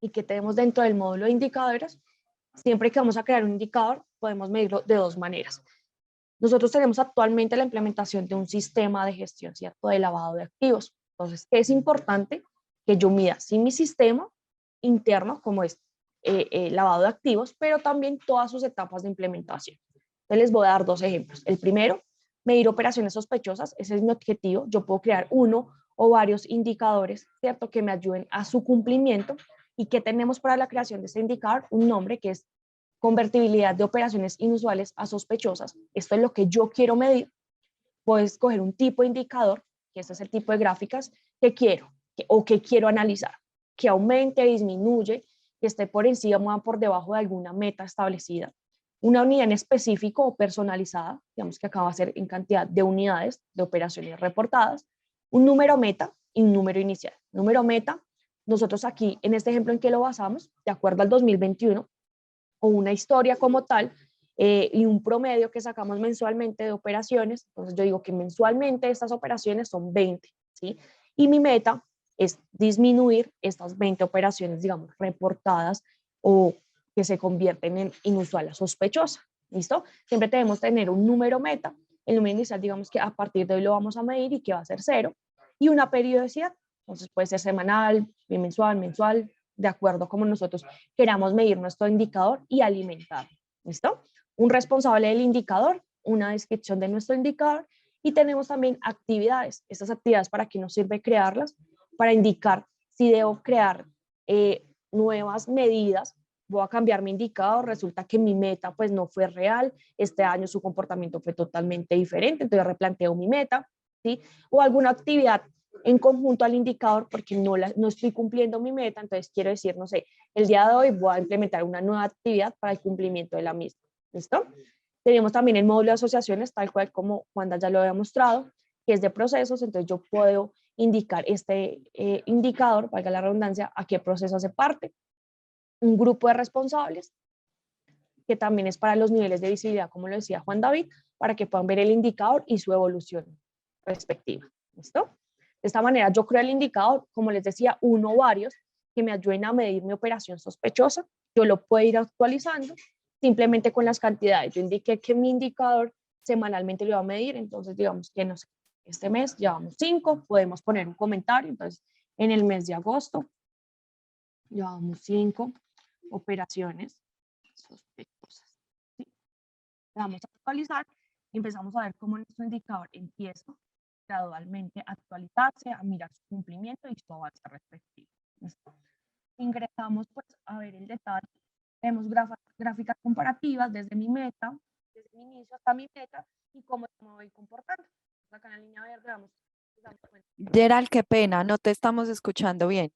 y que tenemos dentro del módulo de indicadores. Siempre que vamos a crear un indicador, podemos medirlo de dos maneras. Nosotros tenemos actualmente la implementación de un sistema de gestión, ¿cierto?, de lavado de activos. Entonces, es importante que yo mida sí mi sistema interno, como es lavado de activos, pero también todas sus etapas de implementación. Entonces, les voy a dar dos ejemplos. El primero, medir operaciones sospechosas. Ese es mi objetivo. Yo puedo crear uno o varios indicadores, ¿cierto?, que me ayuden a su cumplimiento. ¿Y qué tenemos para la creación de ese indicador? Un nombre que es convertibilidad de operaciones inusuales a sospechosas. Esto es lo que yo quiero medir. Puedo escoger un tipo de indicador, que este es el tipo de gráficas que quiero o que quiero analizar, que aumente, disminuye, que esté por encima o por debajo de alguna meta establecida. Una unidad en específico o personalizada, digamos que acá va a ser en cantidad de unidades de operaciones reportadas, un número meta y un número inicial. Número meta Nosotros aquí, en este ejemplo, ¿en qué lo basamos? De acuerdo al 2021, o una historia como tal, y un promedio que sacamos mensualmente de operaciones. Entonces yo digo que mensualmente estas operaciones son 20, ¿sí? Y mi meta es disminuir estas 20 operaciones, digamos, reportadas o que se convierten en inusual o sospechosa. ¿Listo? Siempre debemos tener un número meta. El número inicial, digamos que a partir de hoy lo vamos a medir y que va a ser 0. Y una periodicidad. Entonces puede ser semanal, bimensual, mensual, de acuerdo a como nosotros queramos medir nuestro indicador y alimentar. ¿Listo? Un responsable del indicador, una descripción de nuestro indicador y tenemos también actividades. Estas actividades, ¿para qué nos sirve crearlas? Para indicar si debo crear nuevas medidas. Voy a cambiar mi indicador, resulta que mi meta pues no fue real, este año su comportamiento fue totalmente diferente, entonces replanteo mi meta, ¿sí? O alguna actividad en conjunto al indicador porque no estoy cumpliendo mi meta, entonces quiero decir, no sé, el día de hoy voy a implementar una nueva actividad para el cumplimiento de la misma. ¿Listo? Tenemos también el módulo de asociaciones, tal cual como Juanda ya lo había mostrado, que es de procesos, entonces yo puedo indicar este indicador, valga la redundancia, a qué proceso hace parte. Un grupo de responsables, que también es para los niveles de visibilidad, como lo decía Juan David, para que puedan ver el indicador y su evolución respectiva. ¿Listo? De esta manera yo creo el indicador, como les decía, uno o varios, que me ayuden a medir mi operación sospechosa. Yo lo puedo ir actualizando simplemente con las cantidades. Yo indiqué que mi indicador semanalmente lo iba a medir, entonces digamos que no sé, este mes llevamos 5, podemos poner un comentario, entonces en el mes de agosto llevamos 5 operaciones sospechosas. ¿Sí? Le damos a actualizar y empezamos a ver cómo nuestro indicador empieza gradualmente a actualizarse, a mirar su cumplimiento y su avance respectivo. ¿Listo? Ingresamos pues a ver el detalle. Vemos gráficas comparativas desde mi meta, desde mi inicio hasta mi meta y cómo me voy comportando. Acá en la línea verde vamos. Gerald, qué pena, no te estamos escuchando bien.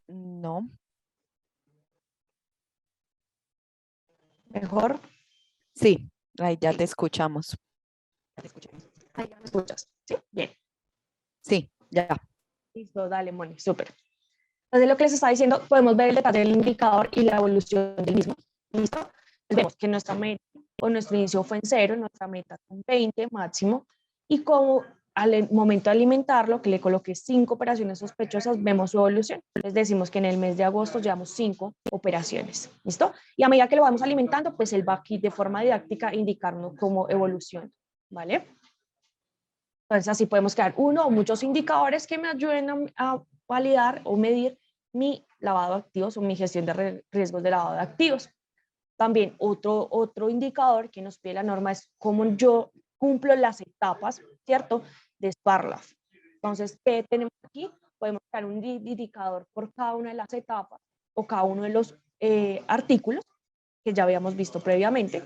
No. Mejor. Sí, ahí ya te escuchamos. Ahí ya me escuchas. Sí, bien. Sí, ya. Listo, dale, Moni, súper. Entonces, lo que les estaba diciendo, podemos ver el detalle del indicador y la evolución del mismo. ¿Listo? Entonces, vemos que nuestra meta o nuestro inicio fue en 0, nuestra meta son 20 máximo, y como al momento de alimentarlo, que le coloqué 5 operaciones sospechosas, vemos su evolución. Les decimos que en el mes de agosto llevamos 5 operaciones. ¿Listo? Y a medida que lo vamos alimentando, pues él va aquí de forma didáctica indicarnos cómo evoluciona. ¿Vale? Entonces, así podemos crear uno o muchos indicadores que me ayuden a validar o medir mi lavado de activos o mi gestión de riesgos de lavado de activos. También otro indicador que nos pide la norma es cómo yo cumplo las etapas, ¿cierto?, de SPARLAF. Entonces, ¿qué tenemos aquí? Podemos crear un indicador por cada una de las etapas o cada uno de los artículos que ya habíamos visto previamente.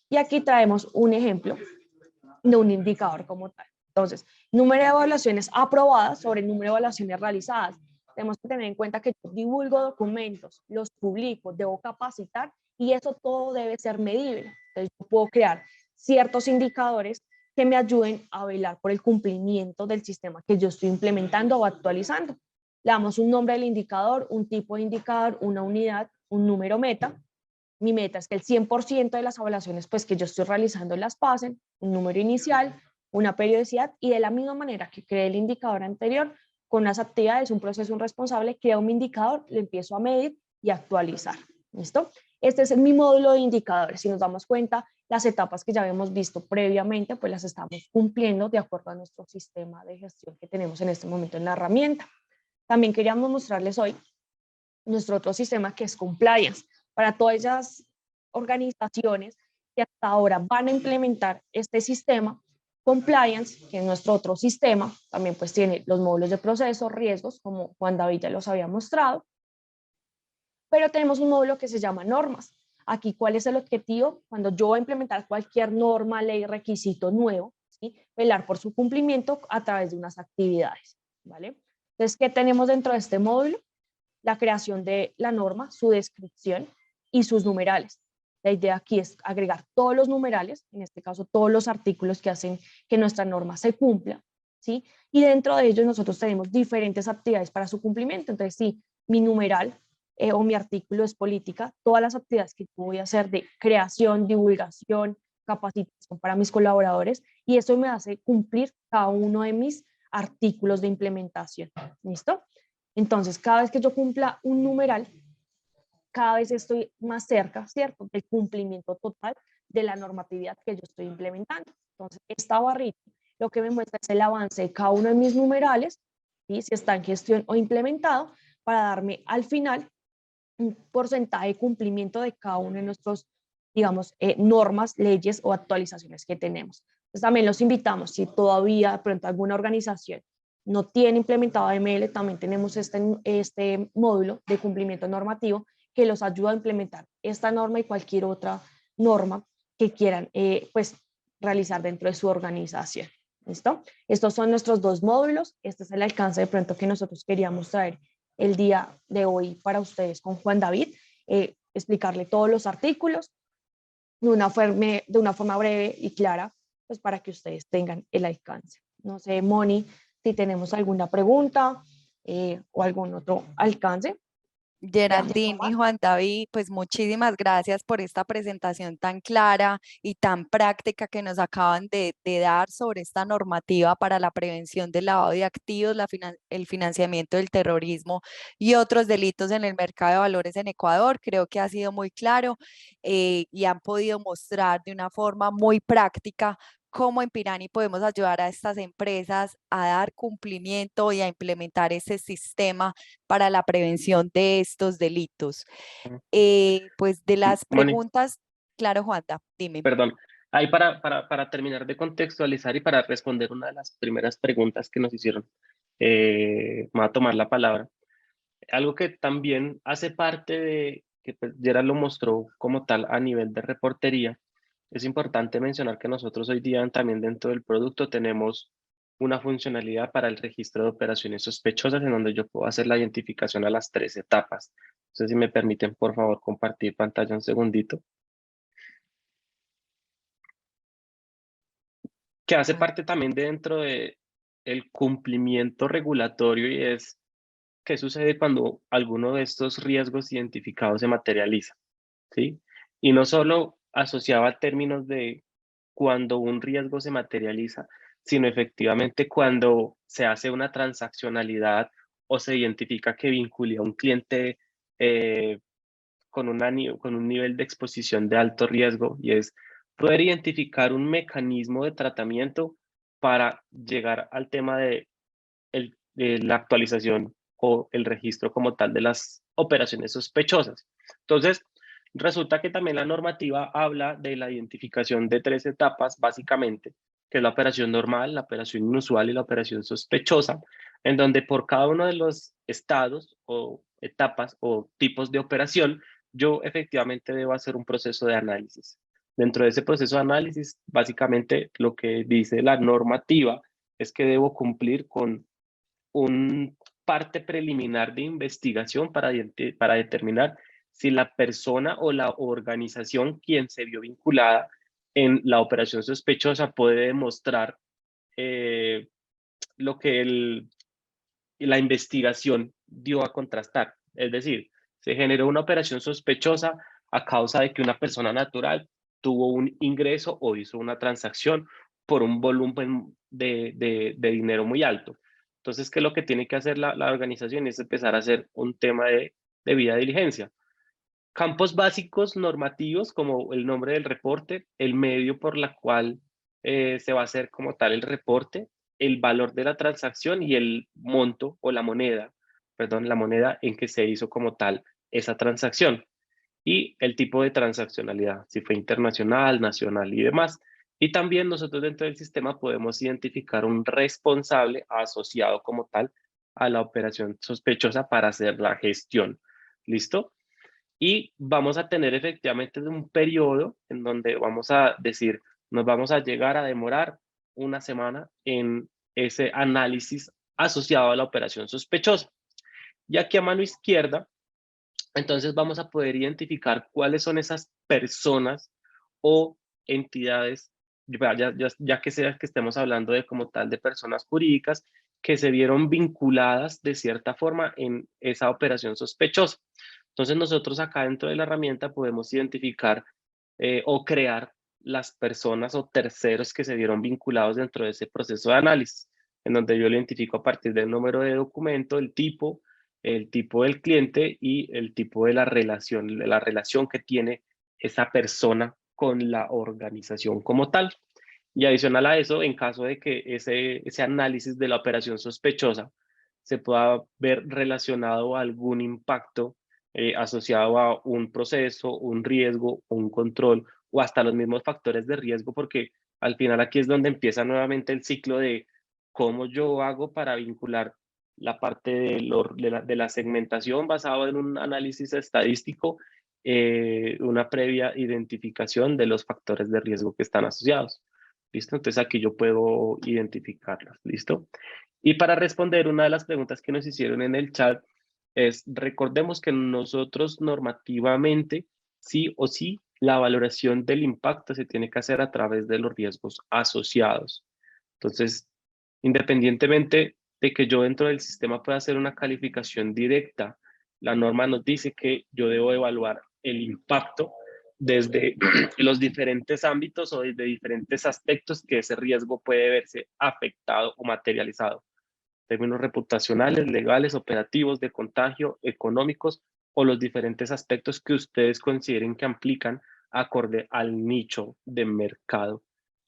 Y aquí traemos un ejemplo de un indicador como tal. Entonces, número de evaluaciones aprobadas sobre el número de evaluaciones realizadas. Tenemos que tener en cuenta que yo divulgo documentos, los publico, debo capacitar y eso todo debe ser medible. Entonces, yo puedo crear ciertos indicadores que me ayuden a velar por el cumplimiento del sistema que yo estoy implementando o actualizando. Le damos un nombre del indicador, un tipo de indicador, una unidad, un número meta. Mi meta es que el 100% de las evaluaciones pues, que yo estoy realizando las pasen, un número inicial, una periodicidad y de la misma manera que creé el indicador anterior, con las actividades, un proceso, un responsable, creo un indicador, lo empiezo a medir y actualizar. ¿Listo? Este es mi módulo de indicadores. Si nos damos cuenta, las etapas que ya habíamos visto previamente, pues las estamos cumpliendo de acuerdo a nuestro sistema de gestión que tenemos en este momento en la herramienta. También queríamos mostrarles hoy nuestro otro sistema que es Compliance. Para todas esas organizaciones que hasta ahora van a implementar este sistema, Compliance, que es nuestro otro sistema, también pues tiene los módulos de proceso, riesgos, como Juan David ya los había mostrado, pero tenemos un módulo que se llama normas. Aquí, ¿cuál es el objetivo? Cuando yo voy a implementar cualquier norma, ley, requisito nuevo, ¿sí? Velar por su cumplimiento a través de unas actividades, ¿vale? Entonces, ¿qué tenemos dentro de este módulo? La creación de la norma, su descripción y sus numerales. La idea aquí es agregar todos los numerales, en este caso todos los artículos que hacen que nuestra norma se cumpla, ¿sí? Y dentro de ellos nosotros tenemos diferentes actividades para su cumplimiento. Entonces, si mi numeral o mi artículo es política, todas las actividades que voy a hacer de creación, divulgación, capacitación para mis colaboradores, y eso me hace cumplir cada uno de mis artículos de implementación. ¿Listo? Entonces, cada vez que yo cumpla un numeral, cada vez estoy más cerca, ¿cierto?, del cumplimiento total de la normatividad que yo estoy implementando. Entonces, esta barrita lo que me muestra es el avance de cada uno de mis numerales, ¿sí?, si está en gestión o implementado, para darme al final un porcentaje de cumplimiento de cada uno de nuestros, digamos, normas, leyes o actualizaciones que tenemos. Entonces, también los invitamos, si todavía de pronto alguna organización no tiene implementado AML, también tenemos este módulo de cumplimiento normativo que los ayuda a implementar esta norma y cualquier otra norma que quieran pues, realizar dentro de su organización. ¿Listo? Estos son nuestros dos módulos. Este es el alcance de pronto que nosotros queríamos traer el día de hoy para ustedes con Juan David, explicarle todos los artículos de una forma breve y clara, pues para que ustedes tengan el alcance. No sé, Moni, si tenemos alguna pregunta o algún otro alcance. Geraldine y Juan David, pues muchísimas gracias por esta presentación tan clara y tan práctica que nos acaban de dar sobre esta normativa para la prevención del lavado de activos, el financiamiento del terrorismo y otros delitos en el mercado de valores en Ecuador. Creo que ha sido muy claro y han podido mostrar de una forma muy práctica cómo en Pirani podemos ayudar a estas empresas a dar cumplimiento y a implementar ese sistema para la prevención de estos delitos. Pues de las Moni, preguntas, claro, Juanda, dime. perdón. Ahí para terminar de contextualizar y para responder una de las primeras preguntas que nos hicieron, me va a tomar la palabra. Algo que también hace parte de, que pues Gerald lo mostró como tal a nivel de reportería, es importante mencionar que nosotros hoy día también dentro del producto tenemos una funcionalidad para el registro de operaciones sospechosas en donde yo puedo hacer la identificación a las 3 etapas. Entonces, si me permiten, por favor, compartir pantalla un segundito. Que hace parte también dentro de el cumplimiento regulatorio y es qué sucede cuando alguno de estos riesgos identificados se materializa, ¿sí? Y no solo asociado a términos de cuando un riesgo se materializa, sino efectivamente cuando se hace una transaccionalidad o se identifica que vincula a un cliente con un nivel de exposición de alto riesgo, y es poder identificar un mecanismo de tratamiento para llegar al tema de la actualización o el registro como tal de las operaciones sospechosas. Entonces, resulta que también la normativa habla de la identificación de 3 etapas, básicamente, que es la operación normal, la operación inusual y la operación sospechosa, en donde por cada uno de los estados o etapas o tipos de operación, yo efectivamente debo hacer un proceso de análisis. Dentro de ese proceso de análisis, básicamente lo que dice la normativa es que debo cumplir con un parte preliminar de investigación para determinar si la persona o la organización quien se vio vinculada en la operación sospechosa puede demostrar lo que la investigación dio a contrastar. Es decir, se generó una operación sospechosa a causa de que una persona natural tuvo un ingreso o hizo una transacción por un volumen de dinero muy alto. Entonces, ¿qué es lo que tiene que hacer la organización? Es empezar a hacer un tema de debida diligencia. Campos básicos normativos como el nombre del reporte, el medio por la cual se va a hacer como tal el reporte, el valor de la transacción y el monto o la moneda, perdón, la moneda en que se hizo como tal esa transacción y el tipo de transaccionalidad, si fue internacional, nacional y demás. Y también nosotros dentro del sistema podemos identificar un responsable asociado como tal a la operación sospechosa para hacer la gestión. ¿Listo? Y vamos a tener efectivamente un periodo en donde vamos a decir, nos vamos a llegar a demorar una semana en ese análisis asociado a la operación sospechosa. Y aquí a mano izquierda Entonces vamos a poder identificar cuáles son esas personas o entidades, ya que sea que estemos hablando de como tal de personas jurídicas que se vieron vinculadas de cierta forma en esa operación sospechosa. Entonces nosotros acá dentro de la herramienta podemos identificar o crear las personas o terceros que se vieron vinculados dentro de ese proceso de análisis, en donde yo lo identifico a partir del número de documento, el tipo del cliente y el tipo de la relación que tiene esa persona con la organización como tal. Y adicional a eso, en caso de que ese análisis de la operación sospechosa se pueda ver relacionado a algún impacto asociado a un proceso, un riesgo, un control o hasta los mismos factores de riesgo, porque al final aquí es donde empieza nuevamente el ciclo de cómo yo hago para vincular la parte de la segmentación basado en un análisis estadístico, una previa identificación de los factores de riesgo que están asociados. ¿Listo? Entonces aquí yo puedo identificarlas. ¿Listo? Y para responder una de las preguntas que nos hicieron en el chat es, recordemos que nosotros normativamente, sí o sí, la valoración del impacto se tiene que hacer a través de los riesgos asociados. Entonces, independientemente de que yo dentro del sistema pueda hacer una calificación directa, la norma nos dice que yo debo evaluar el impacto desde los diferentes ámbitos o desde diferentes aspectos que ese riesgo puede verse afectado o materializado. Términos reputacionales, legales, operativos, de contagio, económicos o los diferentes aspectos que ustedes consideren que aplican acorde al nicho de mercado.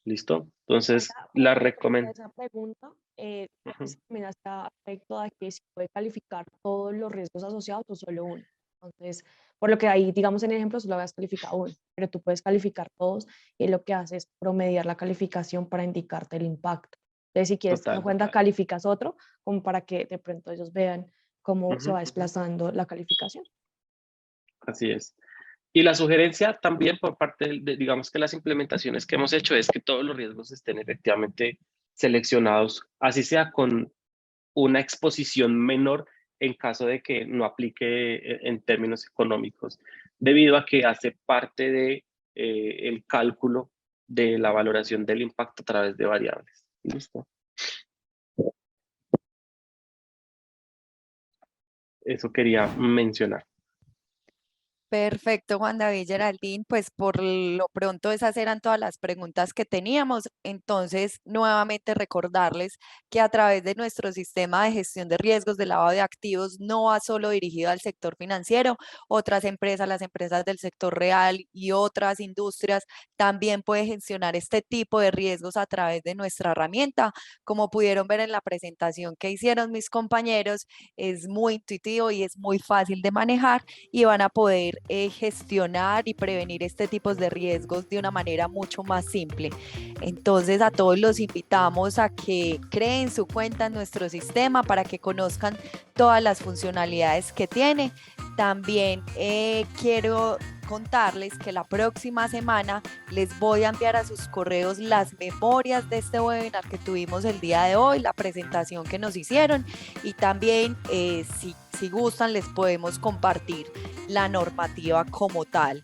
¿Listo? Entonces, la recomendación. Esa pregunta también hace aspecto de que si puede calificar todos los riesgos asociados o solo uno. Entonces, por lo que ahí, digamos en el ejemplo, solo habías calificado uno, pero tú puedes calificar todos y lo que hace es promediar la calificación para indicarte el impacto. Entonces, si quieres tener en cuenta, calificas otro, como para que de pronto ellos vean cómo se va desplazando la calificación. Así es. Y la sugerencia también por parte de, digamos que las implementaciones que hemos hecho es que todos los riesgos estén efectivamente seleccionados, así sea con una exposición menor en caso de que no aplique en términos económicos, debido a que hace parte de el cálculo de la valoración del impacto a través de variables. ¿Listo? Eso quería mencionar. Perfecto, Juan David, Geraldine, pues por lo pronto esas eran todas las preguntas que teníamos. Entonces, nuevamente recordarles que a través de nuestro sistema de gestión de riesgos de lavado de activos no va solo dirigido al sector financiero, otras empresas, las empresas del sector real y otras industrias también pueden gestionar este tipo de riesgos a través de nuestra herramienta. Como pudieron ver en la presentación que hicieron mis compañeros, es muy intuitivo y es muy fácil de manejar y van a poder gestionar y prevenir este tipo de riesgos de una manera mucho más simple. Entonces a todos los invitamos a que creen su cuenta en nuestro sistema para que conozcan todas las funcionalidades que tiene. También quiero contarles que la próxima semana les voy a enviar a sus correos las memorias de este webinar que tuvimos el día de hoy, la presentación que nos hicieron y también si gustan les podemos compartir la normativa como tal.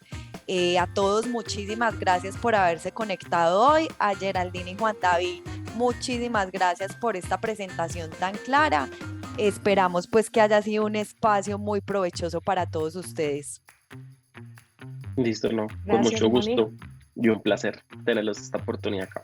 A todos muchísimas gracias por haberse conectado hoy. A Geraldine y Juan David, muchísimas gracias por esta presentación tan clara. Esperamos pues que haya sido un espacio muy provechoso para todos ustedes. Listo, no, con Gracias, mucho Moni. gusto y un placer tenerlos esta oportunidad acá.